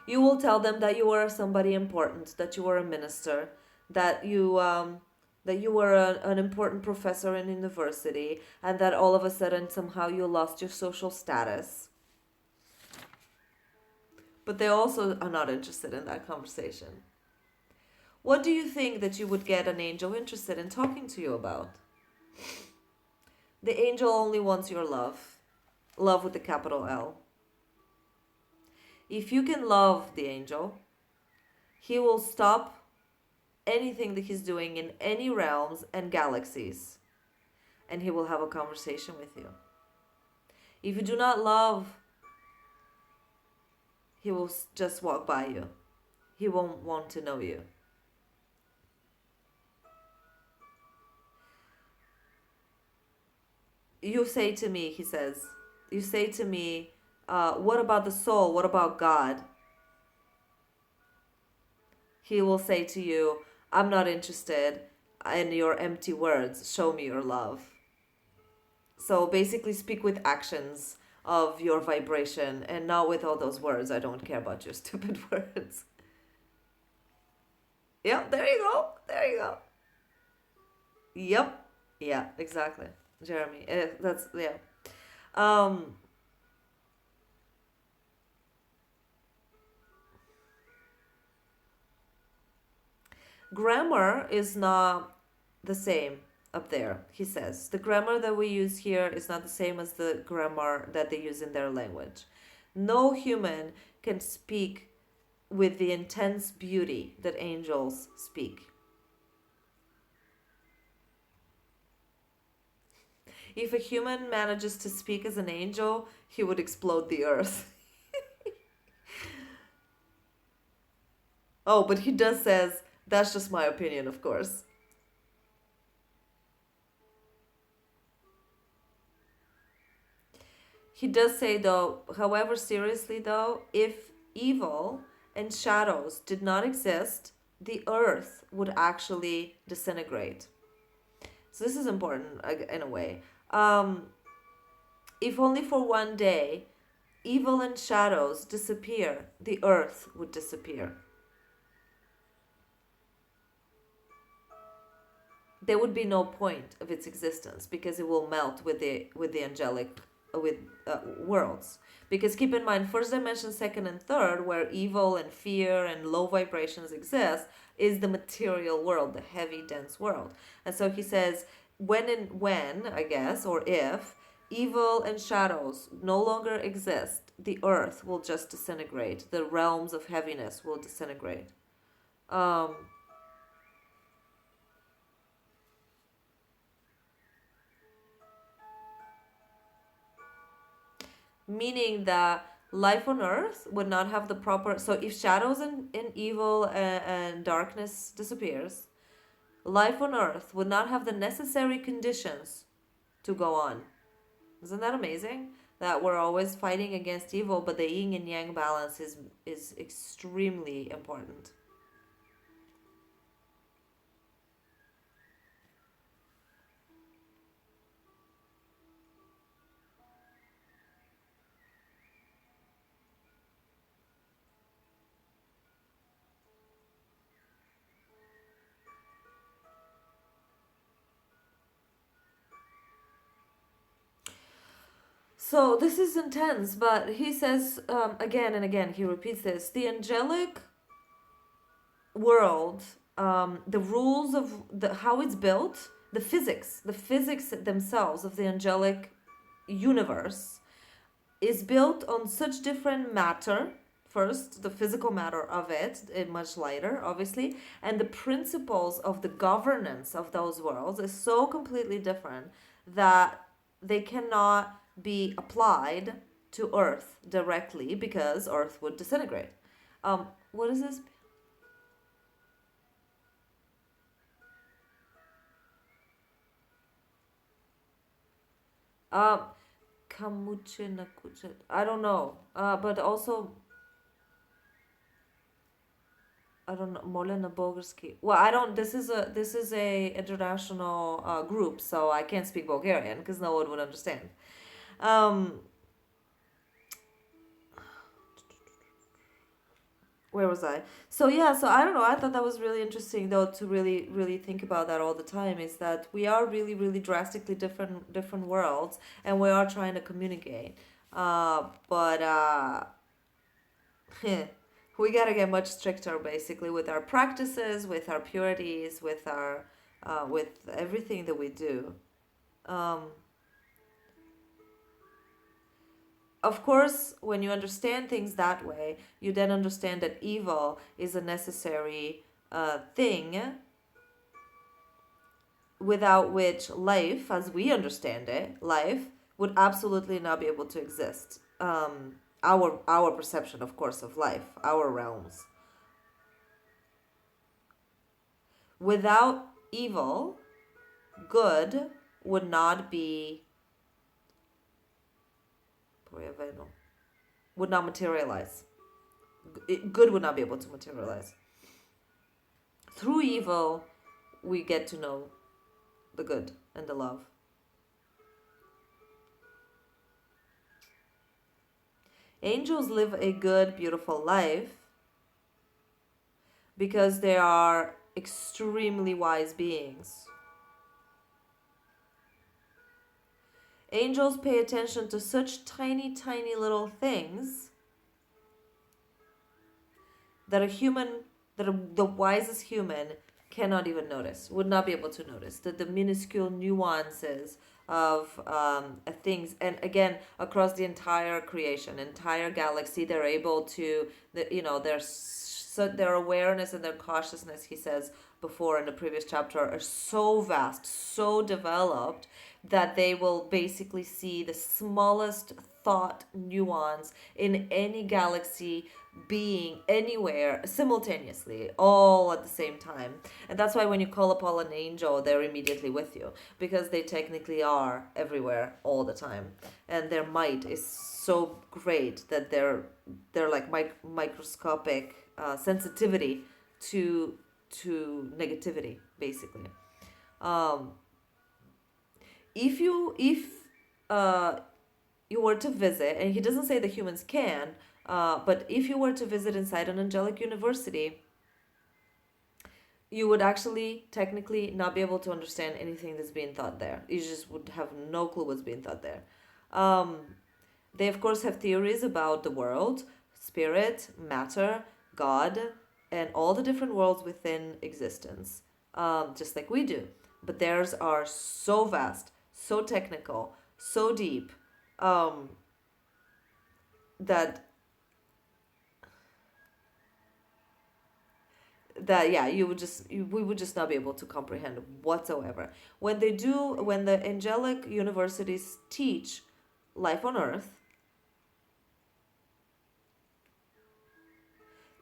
You will tell them that you are somebody important, that you are a minister, that you were an important professor in university, and that all of a sudden somehow you lost your social status. But they also are not interested in that conversation. What do you think that you would get an angel interested in talking to you about? The angel only wants your love. Love with the capital L. If you can love the angel, he will stop anything that he's doing in any realms and galaxies, and he will have a conversation with you. If you do not love, he will just walk by you. He won't want to know you. You say to me, he says, you say to me, what about the soul? What about God? He will say to you, I'm not interested in your empty words. Show me your love. So basically speak with actions of your vibration and not with all those words. I don't care about your stupid words. Yeah, there you go. There you go. Yep. Yeah, exactly. Jeremy. That's, yeah. Grammar is not the same up there, he says. The grammar that we use here is not the same as the grammar that they use in their language. No human can speak with the intense beauty that angels speak. If a human manages to speak as an angel, he would explode the earth. Oh, but he does says, that's just my opinion, of course. He does say, though, however seriously, though, if evil and shadows did not exist, the earth would actually disintegrate. So this is important in a way. If only for one day evil and shadows disappear, the earth would disappear. There would be no point of its existence because it will melt with the angelic worlds. Because keep in mind, first dimension, second and third, where evil and fear and low vibrations exist, is the material world, the heavy, dense world. And so he says, when, I guess, or if evil and shadows no longer exist, the earth will just disintegrate. The realms of heaviness will disintegrate. Um, Meaning that life on earth would not have the proper. So if shadows and evil and darkness disappears, life on earth would not have the necessary conditions to go on. Isn't that amazing? That we're always fighting against evil, but the yin and yang balance is extremely important. So this is intense, but he says again and again, he repeats this: the angelic world, the rules of how it's built, the physics themselves of the angelic universe is built on such different matter. First, the physical matter of it, much lighter, obviously, and the principles of the governance of those worlds is so completely different that they cannot be applied to Earth directly because Earth would disintegrate. What is this? Kamuche Nakuche. I don't know. But also, I don't know. Molena Bogarski. Well, I don't. This is a international group, so I can't speak Bulgarian because no one would understand. Um, where was I? So yeah, so I don't know. I thought that was really interesting though to really think about that all the time. Is that we are really drastically different worlds, and we are trying to communicate. But we gotta get much stricter basically with our practices, with our purities, with everything that we do. Um, of course, when you understand things that way, you then understand that evil is a necessary thing without which life, as we understand it, life would absolutely not be able to exist. Our perception, of course, of life, our realms. Without evil, good would not be would not materialize. Good would not be able to materialize. Through evil, we get to know the good and the love. Angels live a good, beautiful life because they are extremely wise beings. Angels pay attention to such tiny little things that the wisest human cannot even notice, would not be able to notice the minuscule nuances of things. And again, across the entire creation, entire galaxy, they're able to, their awareness and their cautiousness, he says before in the previous chapter, are so vast, so developed that they will basically see the smallest thought nuance in any galaxy being anywhere simultaneously, all at the same time. And that's why when you call upon an angel, they're immediately with you because they technically are everywhere all the time, and their might is so great that they're like microscopic sensitivity to negativity, basically. Um, if you were to visit, and he doesn't say the humans can, but if you were to visit inside an angelic university, you would actually technically not be able to understand anything that's being taught there. You just would have no clue what's being taught there. Um, they, of course, have theories about the world, spirit, matter, God, and all the different worlds within existence, just like we do. But theirs are so vast, so technical, so deep, um, that that yeah, we would just not be able to comprehend whatsoever. When the angelic universities teach life on earth,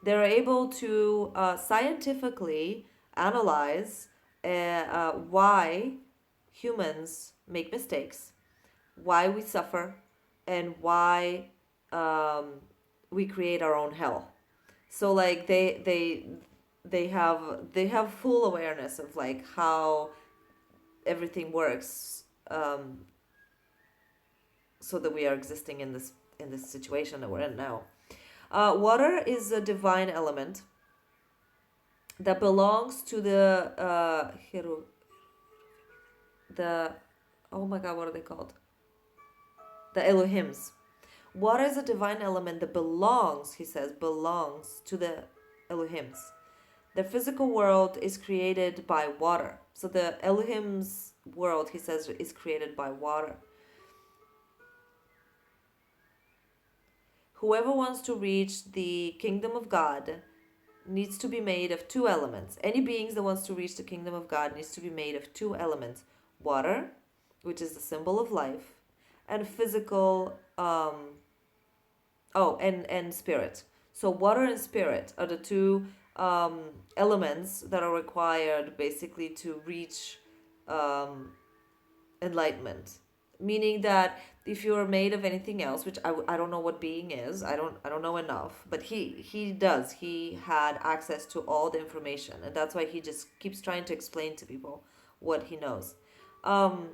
they're able to scientifically analyze why humans make mistakes, why we suffer, and why um, we create our own hell. So like they have full awareness of like how everything works, so that we are existing in this situation that we're in now. Water is a divine element that belongs to the oh my god, what are they called? The Elohims. Water is a divine element that belongs, he says, belongs to the Elohims. The physical world is created by water. So the Elohim's world, he says, is created by water. Whoever wants to reach the kingdom of God needs to be made of two elements. Any beings that wants to reach the kingdom of God needs to be made of two elements: water, which is the symbol of life, and physical and spirit. So water and spirit are the two elements that are required basically to reach um, enlightenment. Meaning that if you're made of anything else, which I don't know what being is, I don't know enough, but he had access to all the information, and that's why he just keeps trying to explain to people what he knows. Um,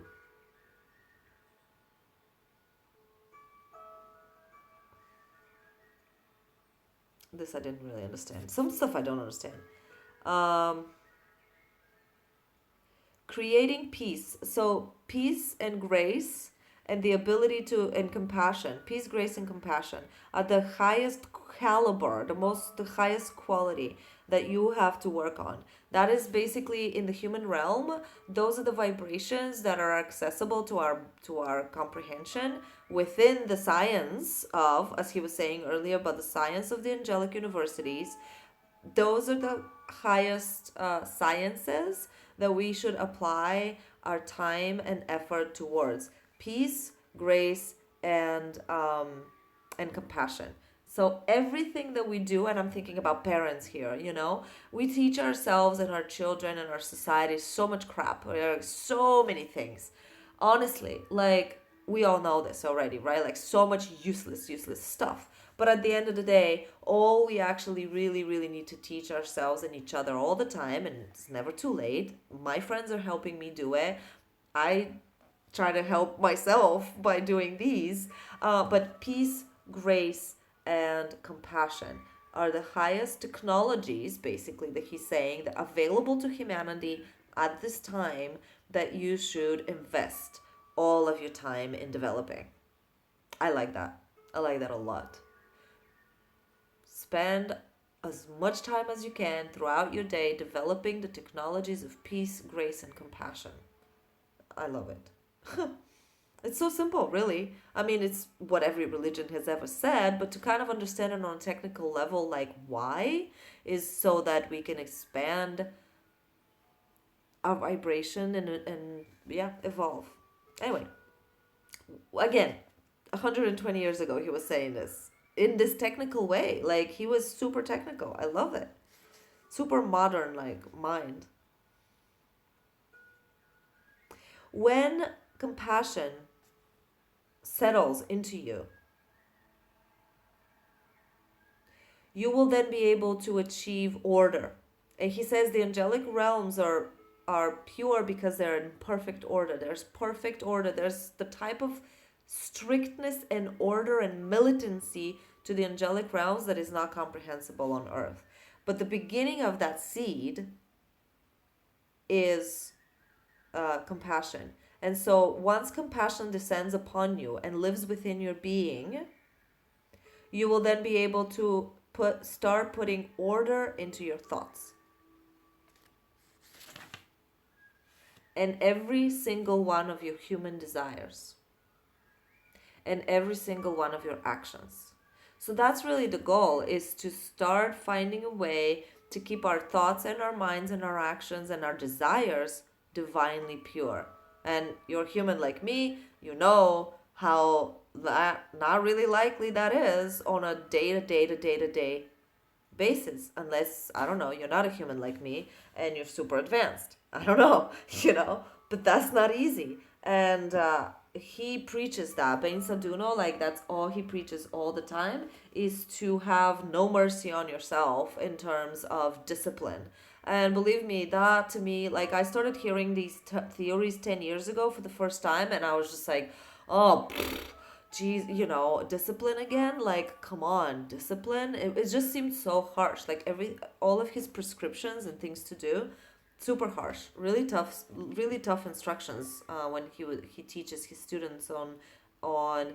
this I didn't really understand. Some stuff I don't understand. Um, Creating peace. So peace and grace and the ability to and compassion, peace, grace, and compassion are the highest caliber, the highest quality that you have to work on. That is basically in the human realm. Those are the vibrations that are accessible to our comprehension within the science of, as he was saying earlier, about the science of the angelic universities. Those are the highest sciences that we should apply our time and effort towards: peace, grace, and compassion. So everything that we do, and I'm thinking about parents here, we teach ourselves and our children and our society so much crap. There are so many things. Honestly, like we all know this already, right? Like so much useless stuff. But at the end of the day, all we actually really, really need to teach ourselves and each other all the time, and it's never too late. My friends are helping me do it. I try to help myself by doing these. But peace, grace, and compassion are the highest technologies, basically, that he's saying that available to humanity at this time that you should invest all of your time in developing. I like that. I like that a lot. Spend as much time as you can throughout your day developing the technologies of peace, grace, and compassion. I love it. It's so simple, really. I mean, it's what every religion has ever said, but to kind of understand it on a technical level, like why, is so that we can expand our vibration and yeah, evolve. Anyway, again, 120 years ago, he was saying this in this technical way. Like, he was super technical. I love it. Super modern, like, mind. When compassion settles into you, you will then be able to achieve order. And he says the angelic realms are pure because they're in perfect order. There's perfect order. There's the type of strictness and order and militancy to the angelic realms that is not comprehensible on earth. But the beginning of that seed is compassion. And so once compassion descends upon you and lives within your being, you will then be able to start putting order into your thoughts. And every single one of your human desires. And every single one of your actions. So that's really the goal, is to start finding a way to keep our thoughts and our minds and our actions and our desires divinely pure. And you're human like me, you know how that not really likely that is on a day to day basis, unless, I don't know, you're not a human like me and you're super advanced. I don't know, but that's not easy. And he preaches that. Ben Saduno, like, that's all he preaches all the time, is to have no mercy on yourself in terms of discipline. And believe me, that to me, like, I started hearing these theories 10 years ago for the first time, and I was just like, oh, geez, discipline again? Like, come on, discipline? It just seemed so harsh. Like, all of his prescriptions and things to do, super harsh, really tough instructions when he teaches his students on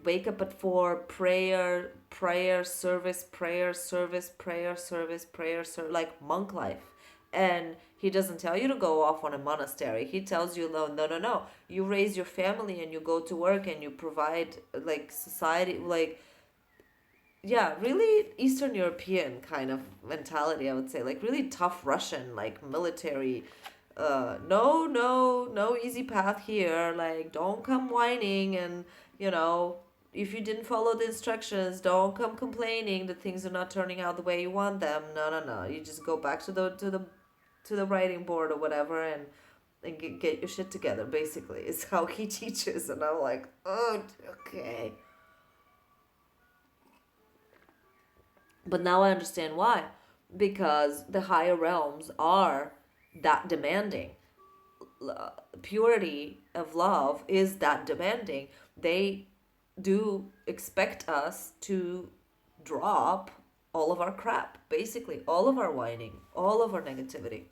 wake up at 4, prayer service, like monk life. And he doesn't tell you to go off on a monastery. He tells you, no, you raise your family and you go to work and you provide, like, society, like, yeah, really Eastern European kind of mentality, I would say. Like, really tough Russian, like, military. No easy path here. Like, don't come whining, and if you didn't follow the instructions, don't come complaining that things are not turning out the way you want them. No. You just go back to the writing board or whatever, and get your shit together. Basically, is how he teaches, and I'm like, oh, okay. But now I understand why. Because the higher realms are that demanding. Purity of love is that demanding. They do expect us to drop all of our crap, basically, all of our whining, all of our negativity,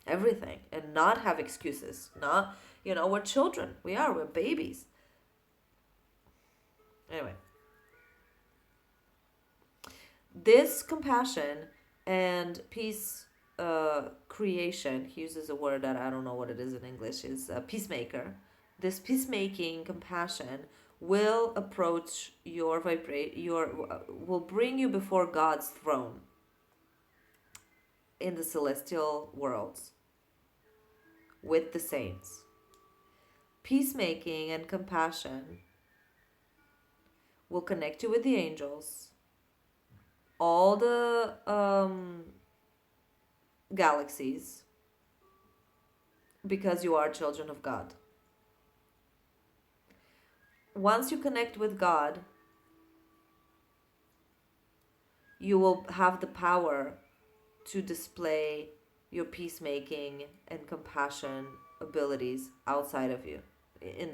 everything, and not have excuses. Not, we're children. We're babies. Anyway. This compassion and peace creation, he uses a word that I don't know what it is in English, is peacemaker. This peacemaking compassion will approach will bring you before God's throne in the celestial worlds with the saints. Peacemaking and compassion will connect you with the angels, all the galaxies, because you are children of God. Once you connect with God, you will have the power to display your peacemaking and compassion abilities outside of you in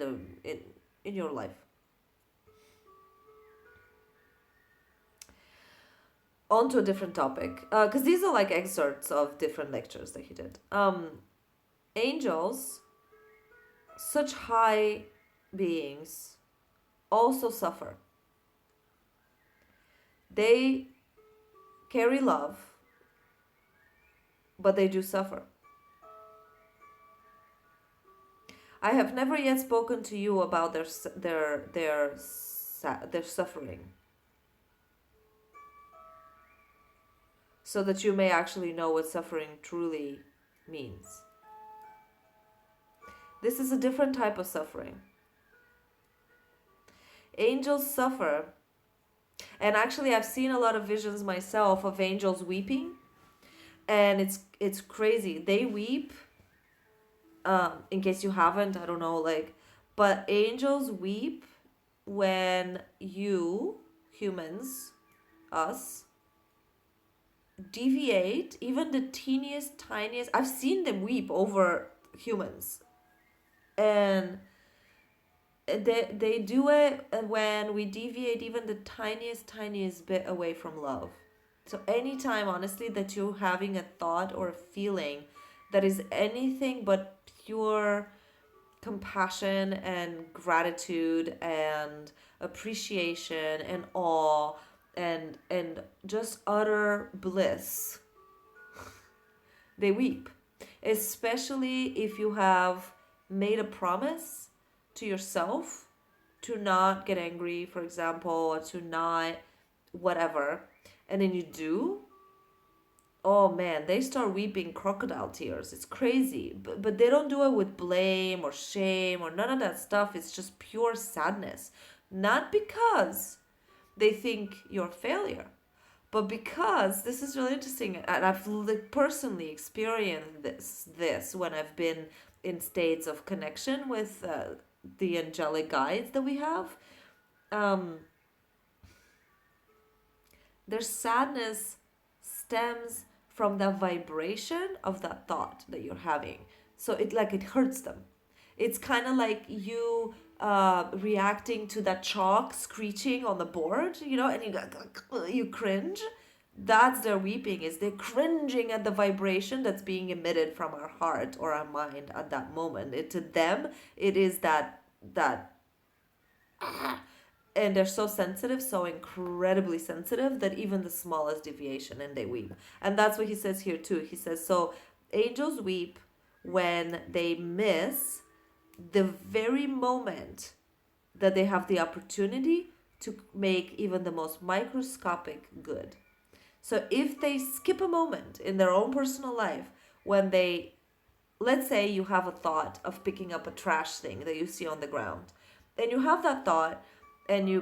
your life. On to a different topic, because these are like excerpts of different lectures that he did. Angels, such high beings, also suffer. They carry love, but they do suffer. I have never yet spoken to you about their suffering, so that you may actually know what suffering truly means. This is a different type of suffering. Angels suffer, and actually I've seen a lot of visions myself of angels weeping, and it's crazy. They weep, in case you haven't, I don't know, like, but angels weep when you, humans, us, deviate even the teeniest, tiniest. I've seen them weep over humans, and they do it when we deviate even the tiniest bit away from love. So anytime, honestly, that you're having a thought or a feeling that is anything but pure compassion and gratitude and appreciation and awe and just utter bliss, they weep. Especially if you have made a promise to yourself to not get angry, for example, or to not whatever, and then you do, oh man, they start weeping crocodile tears. It's crazy. But they don't do it with blame or shame or none of that stuff. It's just pure sadness. Not because they think you're a failure, but because this is really interesting, and I've personally experienced this when I've been in states of connection with the angelic guides that we have. Um, their sadness stems from the vibration of that thought that you're having. So it hurts them. It's kind of like you reacting to that chalk screeching on the board, and you cringe. That's their weeping. Is they're cringing at the vibration that's being emitted from our heart or our mind at that moment. To them, it is that and they're so sensitive, so incredibly sensitive, that even the smallest deviation and they weep. And that's what he says here too. He says, so angels weep when they miss the very moment that they have the opportunity to make even the most microscopic good. So if they skip a moment in their own personal life when they, let's say you have a thought of picking up a trash thing that you see on the ground, and you have that thought,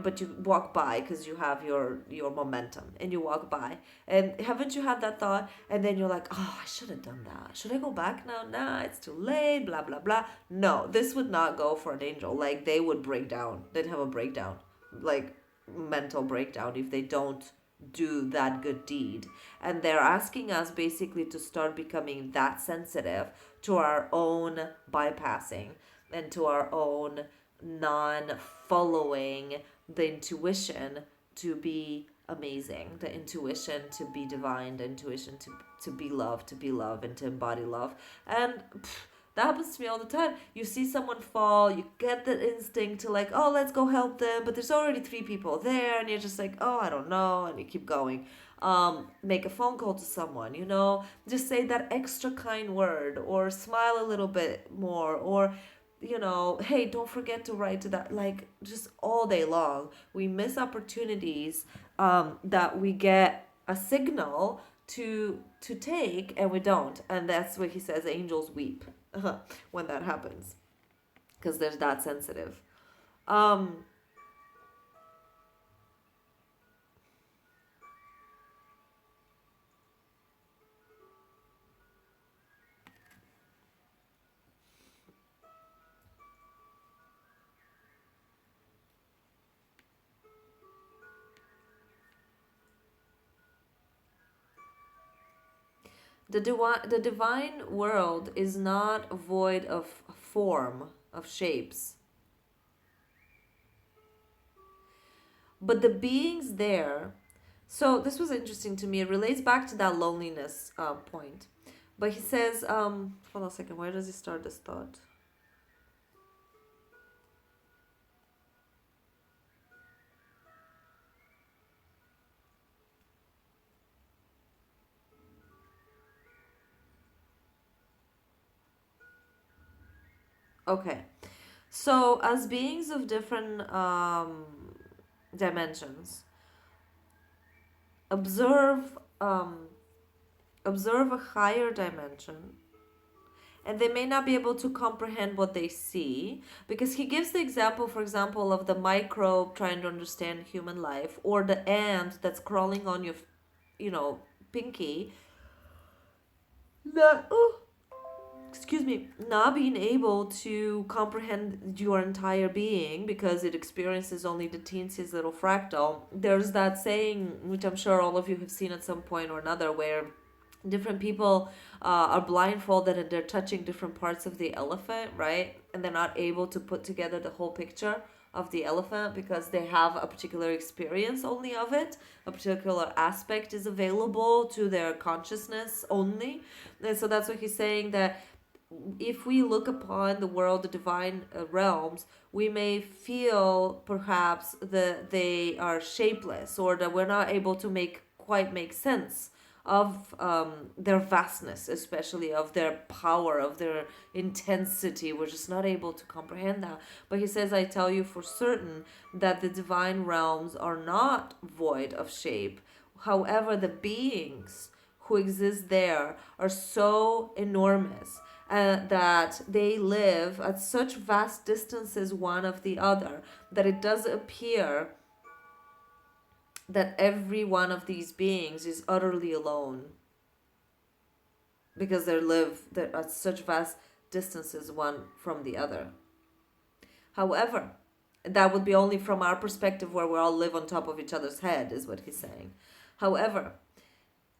but you walk by because you have your momentum, and you walk by, and haven't you had that thought, and then you're like, oh, I should have done that, should I go back now? Nah, it's too late, blah blah blah. No, this would not go for an angel. Like, they would break down. They'd have a breakdown, like mental breakdown, if they don't do that good deed. And they're asking us basically to start becoming that sensitive to our own bypassing and to our own non following the intuition to be amazing, the intuition to be divine, the intuition to be love, and to embody love. And that happens to me all the time. You see someone fall, you get the instinct to, like, oh, let's go help them, but there's already 3 people there, and you're just like, oh, I don't know, and you keep going. Make a phone call to someone, just say that extra kind word, or smile a little bit more, or hey, don't forget to write to that. Like, just all day long we miss opportunities that we get a signal to take, and we don't. And that's what he says, angels weep when that happens, because they're that sensitive. um the divine world is not void of form, of shapes, but the beings there. So this was interesting to me. It relates back to that loneliness point. But he says, hold on a second, where does he start this thought? Okay. So, as beings of different dimensions, observe observe a higher dimension, and they may not be able to comprehend what they see, because he gives the example, for example, of the microbe trying to understand human life, or the ant that's crawling on your, pinky, that, excuse me, not being able to comprehend your entire being because it experiences only the teensiest little fractal. There's that saying, which I'm sure all of you have seen at some point or another, where different people are blindfolded and they're touching different parts of the elephant, right? And they're not able to put together the whole picture of the elephant because they have a particular experience only of it. A particular aspect is available to their consciousness only. And so that's what he's saying, that if we look upon the world, the divine realms, we may feel perhaps that they are shapeless, or that we're not able to quite make sense of their vastness, especially of their power, of their intensity. We're just not able to comprehend that. But he says, I tell you for certain that the divine realms are not void of shape. However, the beings who exist there are so enormous that they live at such vast distances one of the other that it does appear that every one of these beings is utterly alone because they're at such vast distances one from the other. However, that would be only from our perspective where we all live on top of each other's head, is what he's saying. However,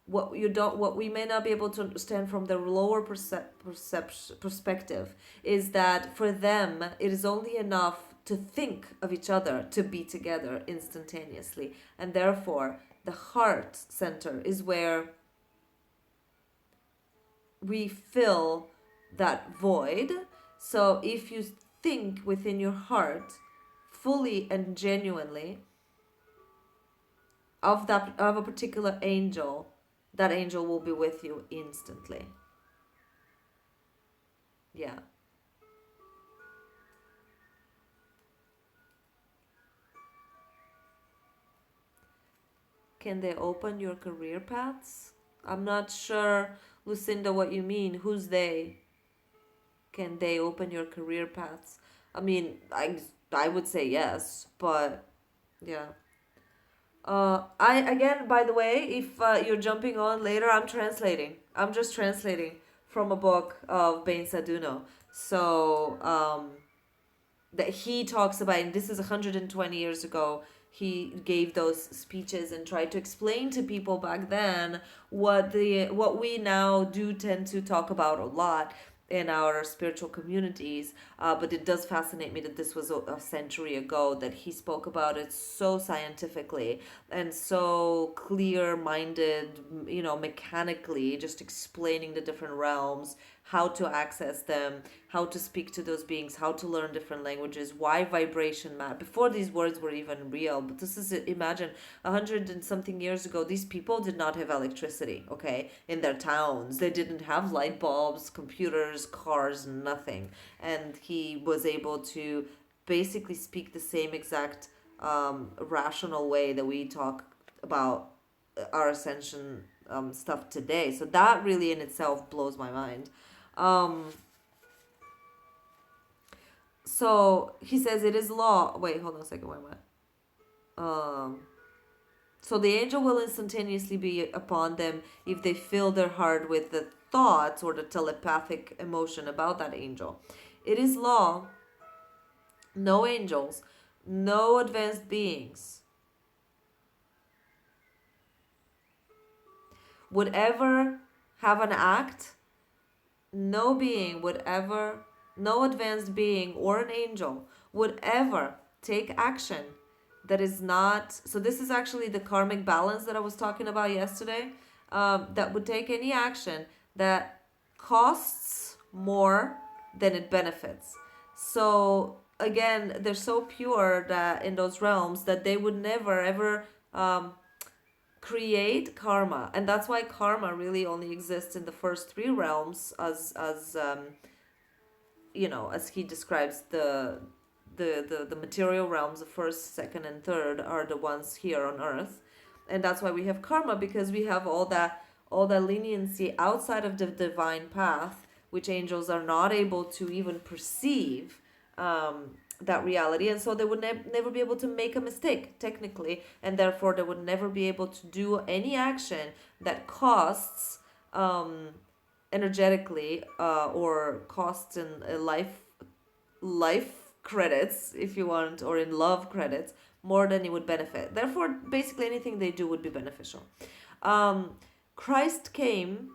what we may not be able to understand from the lower perspective is that for them it is only enough to think of each other to be together instantaneously, and therefore the heart center is where we fill that void. So if you think within your heart fully and genuinely of a particular angel, that angel will be with you instantly. Yeah. Can they open your career paths? I'm not sure, Lucinda, what you mean. Who's they? Can they open your career paths? I mean, I would say yes, but yeah. I again, by the way, if you're jumping on later, I'm translating. I'm just translating from a book of Bain Saduno. So that he talks about, and this is 120 years ago. He gave those speeches and tried to explain to people back then what we now do tend to talk about a lot in our spiritual communities, but it does fascinate me that this was a century ago, that he spoke about it so scientifically and so clear-minded, mechanically, just explaining the different realms, how to access them, how to speak to those beings, how to learn different languages, why vibration matters. Before these words were even real, but this is, imagine, 100 and something years ago, these people did not have electricity, okay, in their towns. They didn't have light bulbs, computers, cars, nothing. And he was able to basically speak the same exact rational way that we talk about our ascension stuff today. So that really in itself blows my mind. So he says it is law. Wait, hold on a second. Where am I? So the angel will instantaneously be upon them if they fill their heart with the thoughts or the telepathic emotion about that angel. It is law. No angels, no advanced beings would ever have an act. No being would ever, no advanced being or an angel would ever take action that is not. So this is actually the karmic balance that I was talking about yesterday. That would take any action that costs more than it benefits. So again, they're so pure that in those realms that they would never ever create karma, and that's why karma really only exists in the first three realms, as he describes the material realms. The first, second, and third are the ones here on earth, and that's why we have karma, because we have all that leniency outside of the divine path, which angels are not able to even perceive. That reality, and so they would never be able to make a mistake technically, and therefore they would never be able to do any action that costs energetically or costs in life credits, if you want, or in love credits, more than it would benefit. Therefore basically anything they do would be beneficial. Christ came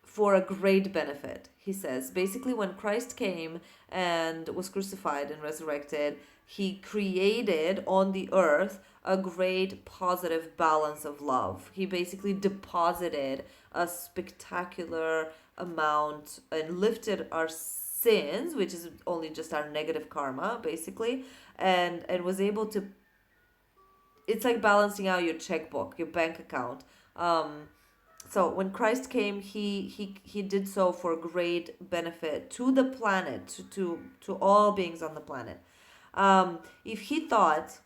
for a great benefit. He says basically when Christ came and was crucified and resurrected, he created on the earth a great positive balance of love. He basically deposited a spectacular amount and lifted our sins, which is only just our negative karma basically, and was able to, it's like balancing out your checkbook, your bank account, So when Christ came, he did so for great benefit to the planet, to all beings on the planet. If he thought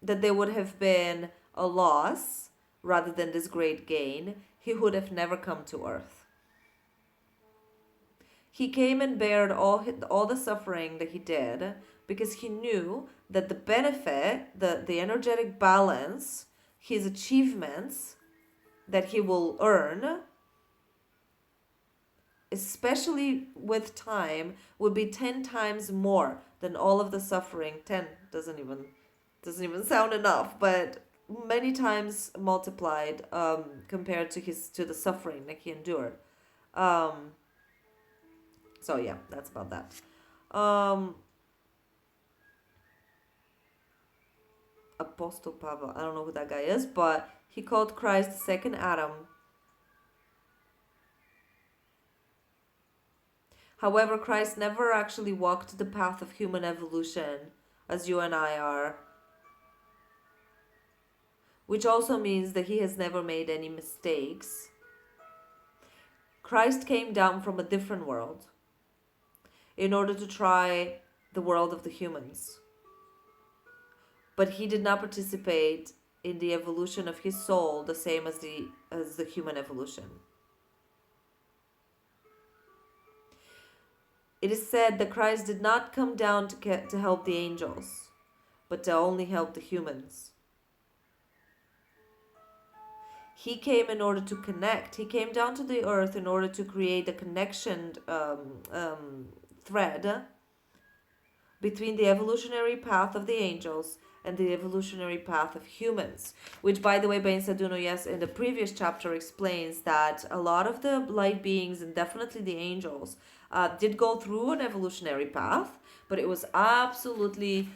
that there would have been a loss rather than this great gain, he would have never come to earth. He came and bared all the suffering that he did because he knew that the benefit, the energetic balance, his achievements that he will earn, especially with time, would be 10 times more than all of the suffering. 10 doesn't even sound enough, but many times multiplied, compared to the suffering that he endured. Um, so yeah, that's about that. Apostle Pavel, I don't know who that guy is, but he called Christ the second Adam. However, Christ never actually walked the path of human evolution as you and I are, which also means that he has never made any mistakes. Christ came down from a different world in order to try the world of the humans. But he did not participate in the evolution of his soul the same as the human evolution. It is said that Christ did not come down to help the angels, but to only help the humans. He came in order to connect. He came down to the earth in order to create a connection thread between the evolutionary path of the angels and the evolutionary path of humans, which, by the way, Ben Saduno, yes, in the previous chapter explains that a lot of the light beings, and definitely the angels, did go through an evolutionary path, but it was absolutely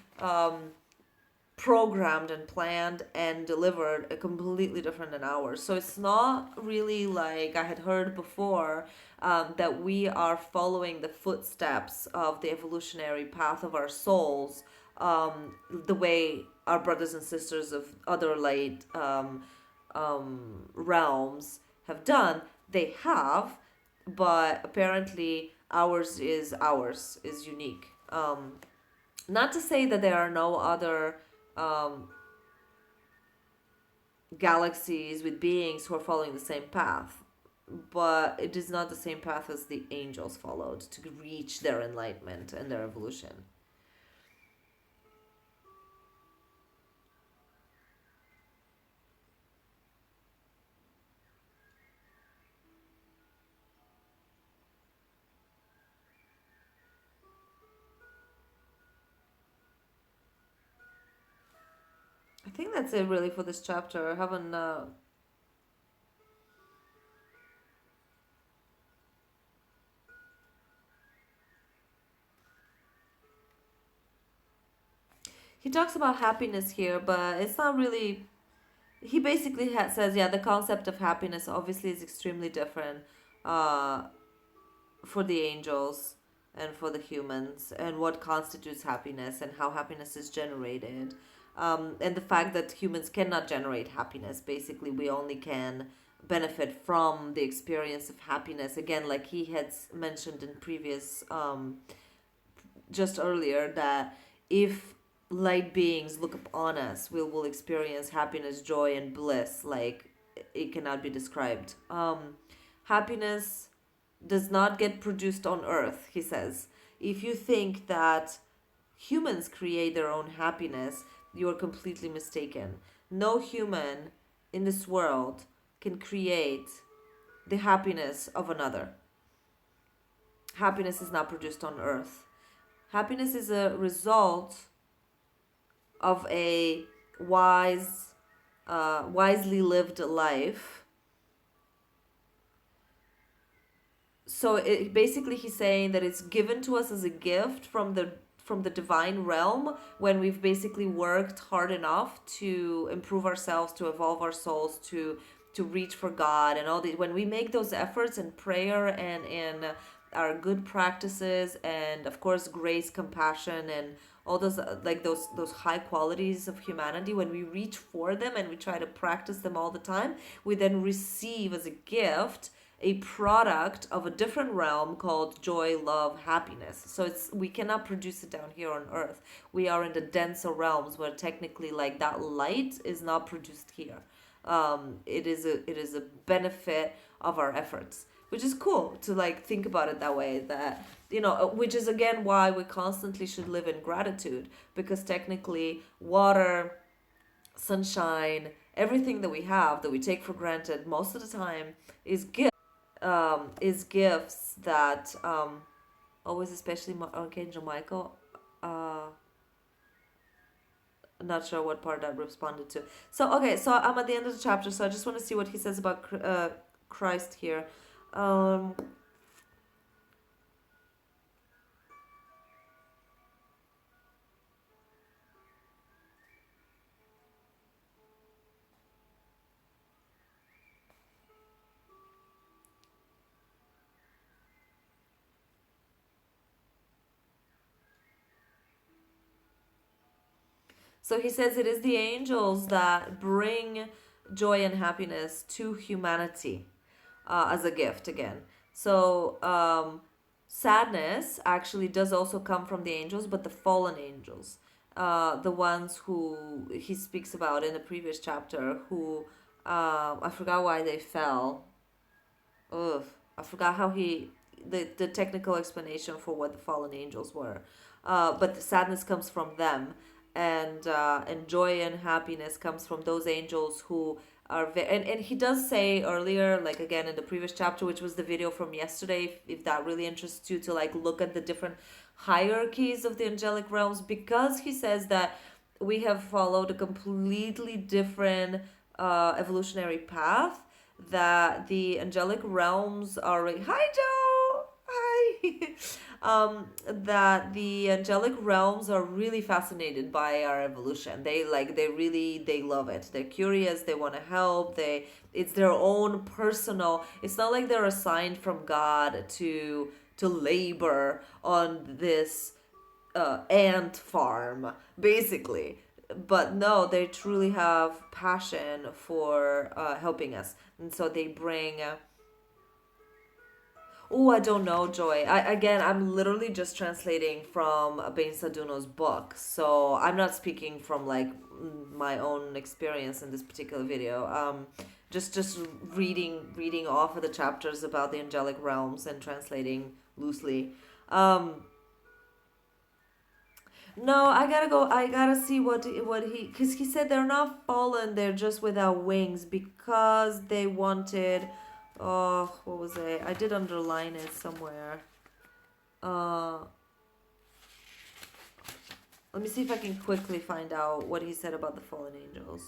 programmed and planned and delivered a completely different than ours. So it's not really like I had heard before, that we are following the footsteps of the evolutionary path of our souls, the way our brothers and sisters of other light realms have done. They have, but apparently ours is unique. Not to say that there are no other galaxies with beings who are following the same path, but it is not the same path as the angels followed to reach their enlightenment and their evolution. I think that's it really for this chapter. I haven't. He talks about happiness here, but it's not really. He basically says, yeah, the concept of happiness obviously is extremely different uh, for the angels and for the humans, and what constitutes happiness and how happiness is generated. And the fact that humans cannot generate happiness. Basically, we only can benefit from the experience of happiness. Again, like he had mentioned in previous, just earlier, that if light beings look upon us, we will experience happiness, joy, and bliss like it cannot be described. Happiness does not get produced on earth, he says. If you think that humans create their own happiness, you are completely mistaken. No human in this world can create the happiness of another. Happiness is not produced on earth. Happiness is a result of a wisely lived life. So basically he's saying that it's given to us as a gift from the divine realm when we've basically worked hard enough to improve ourselves, to evolve our souls, to reach for God and all the when we make those efforts in prayer and in our good practices and of course grace, compassion, and all those like those high qualities of humanity, when we reach for them and we try to practice them all the time, we then receive as a gift a product of a different realm called joy, love, happiness. So it's, we cannot produce it down here on earth. We are in the denser realms where technically like that light is not produced here. It is a benefit of our efforts, which is cool to like think about it that way. That, you know, which is again why we constantly should live in gratitude, because technically water, sunshine, everything that we have that we take for granted most of the time is gifts that always, especially Archangel Michael. Uh, not sure what part I responded to. So okay, so I'm at the end of the chapter, so I just want to see what he says about Christ here. Um, so he says it is the angels that bring joy and happiness to humanity as a gift again. So sadness actually does also come from the angels, but the fallen angels, the ones who he speaks about in the previous chapter, who I forgot why they fell. Ugh, I forgot how he the technical explanation for what the fallen angels were. But the sadness comes from them, and joy and happiness comes from those angels who are and he does say earlier, like again in the previous chapter, which was the video from yesterday, if that really interests you, to like look at the different hierarchies of the angelic realms, because he says that we have followed a completely different evolutionary path, that the angelic realms are, hi Joe, hi. That the angelic realms are really fascinated by our evolution. They like, they love it. They're curious, they want to help. It's their own personal, it's not like they're assigned from God to labor on this ant farm, basically. But no, they truly have passion for helping us, and so they bring. Oh, I don't know, Joy. I'm literally just translating from Ben Saduno's book, so I'm not speaking from like my own experience in this particular video. Just reading off of the chapters about the angelic realms and translating loosely. Um, No, I gotta go. I gotta see what he, because he said they're not fallen. They're just without wings because they wanted. Oh, what was it? I did underline it somewhere. Uh, Let me see if I can quickly find out what he said about the fallen angels.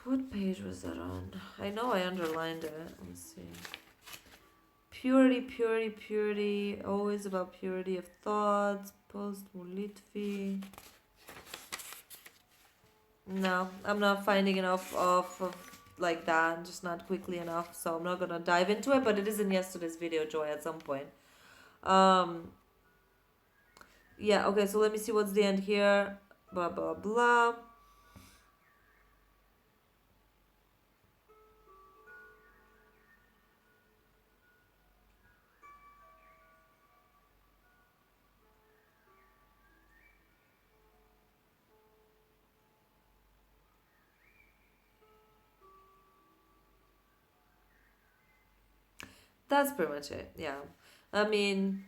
What page was that on? I know I underlined it. Let's see. Purity, purity, purity. Always about purity of thoughts. Post molitvi. No, I'm not finding enough of like that, just not quickly enough. So I'm not gonna dive into it, but it is in yesterday's video, Joy, at some point. Um, yeah, okay, so let me see what's the end here. Blah blah blah. That's pretty much it. Yeah. I mean,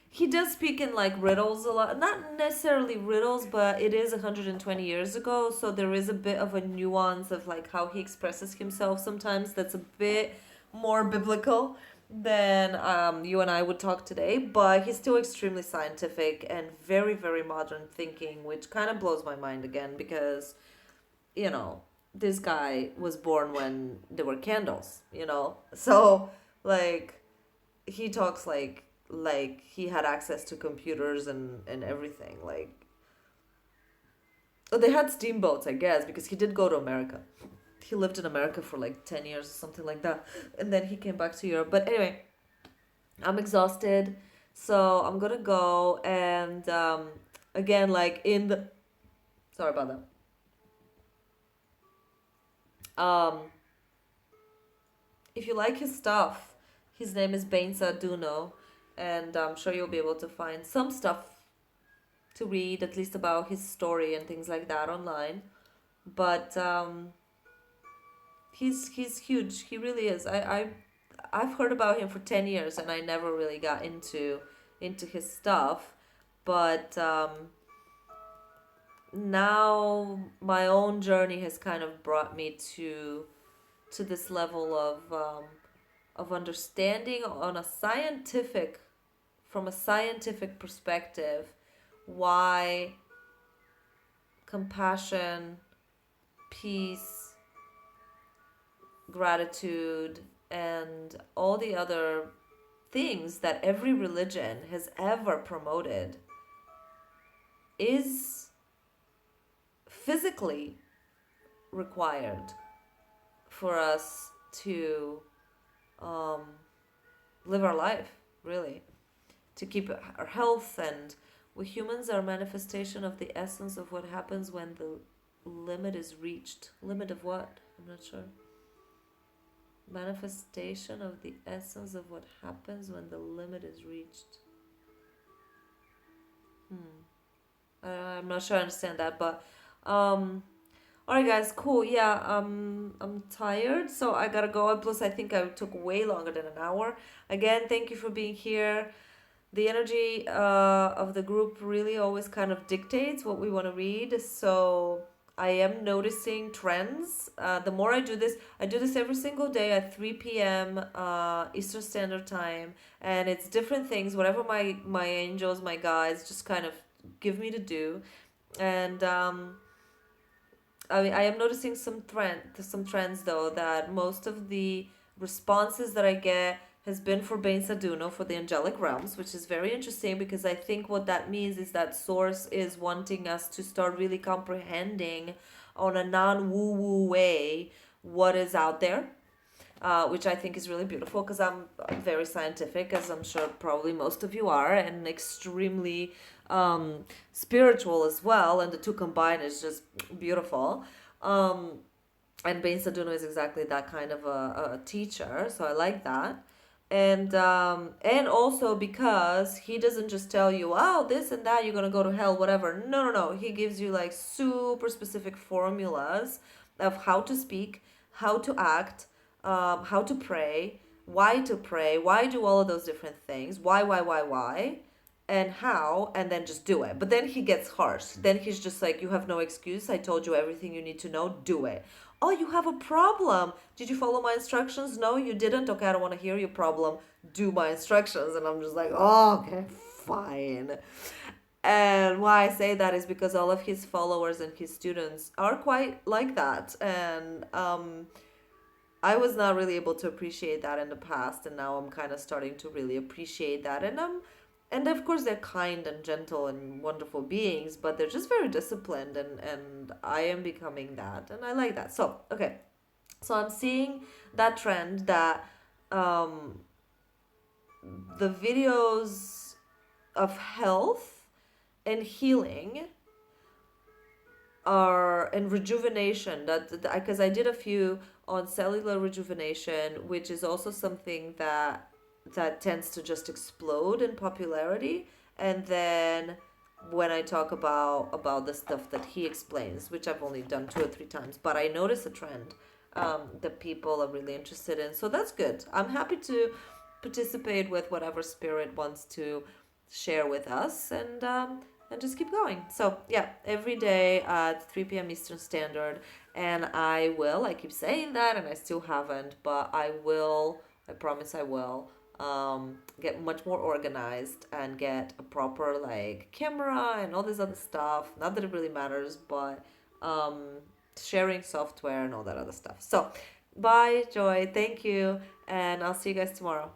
he does speak in like riddles a lot. Not necessarily riddles, but it is 120 years ago, so there is a bit of a nuance of like how he expresses himself sometimes that's a bit more biblical than you and I would talk today, but he's still extremely scientific and very, very modern thinking, which kind of blows my mind again because, you know, this guy was born when there were candles, you know? So, like, he talks like he had access to computers and everything. Like, Oh, they had steamboats, I guess, because he did go to America. He lived in America for like 10 years or something like that. And then he came back to Europe. But anyway, I'm exhausted. So I'm gonna go and again, like in the. Sorry about that. If you like his stuff, his name is Benza Duno. And I'm sure you'll be able to find some stuff to read, at least about his story and things like that online. But he's huge. He really is. I've heard about him for 10 years and I never really got into his stuff, but now my own journey has kind of brought me to this level of understanding on a scientific from a scientific perspective why compassion, peace, gratitude, and all the other things that every religion has ever promoted is physically required for us to live our life, really, to keep our health. And we humans are a manifestation of the essence of what happens when the limit is reached. Limit of what? I'm not sure. Manifestation of the essence of what happens when the limit is reached. I'm not sure I understand that, but alright guys, cool. Yeah, I'm tired, so I gotta go. Plus I think I took way longer than an hour. Again, thank you for being here. The energy of the group really always kind of dictates what we want to read, so I am noticing trends. The more I do this every single day at 3 p.m. Eastern Standard Time, and it's different things, whatever my angels, my guides just kind of give me to do. And I am noticing some trends though, that most of the responses that I get has been for Bain Saduno, for the angelic realms, which is very interesting because I think what that means is that Source is wanting us to start really comprehending on a non-woo-woo way what is out there, which I think is really beautiful because I'm very scientific, as I'm sure probably most of you are, and extremely spiritual as well, and the two combined is just beautiful. And Bain Saduno is exactly that kind of a teacher, so I like that. And also because he doesn't just tell you, oh, this and that, you're gonna go to hell, whatever. No, he gives you like super specific formulas of how to speak, how to act, how to pray, why do all of those different things, why, and how, and then just do it. But then he gets harsh. Then he's just like, you have no excuse. I told you everything you need to know. Do it. Oh, you have a problem. Did you follow my instructions? No, you didn't. Okay, I don't want to hear your problem. Do my instructions. And I'm just like, oh, okay, fine. And why I say that is because all of his followers and his students are quite like that. And I was not really able to appreciate that in the past, and now I'm kind of starting to really appreciate that. And of course they're kind and gentle and wonderful beings, but they're just very disciplined, and I am becoming that, and I like that. So okay, so I'm seeing that trend that the videos of health and healing are, and rejuvenation, that because I did a few on cellular rejuvenation, which is also something that tends to just explode in popularity. And then when I talk about the stuff that he explains, which I've only done 2 or 3 times, but I notice a trend that people are really interested in, so that's good. I'm happy to participate with whatever spirit wants to share with us, and just keep going. So yeah, every day at 3 p.m. Eastern Standard, and I keep saying that, and I still haven't, but I promise I will get much more organized and get a proper like camera and all this other stuff. Not that it really matters, but sharing software and all that other stuff. So bye, Joy, thank you, and I'll see you guys tomorrow.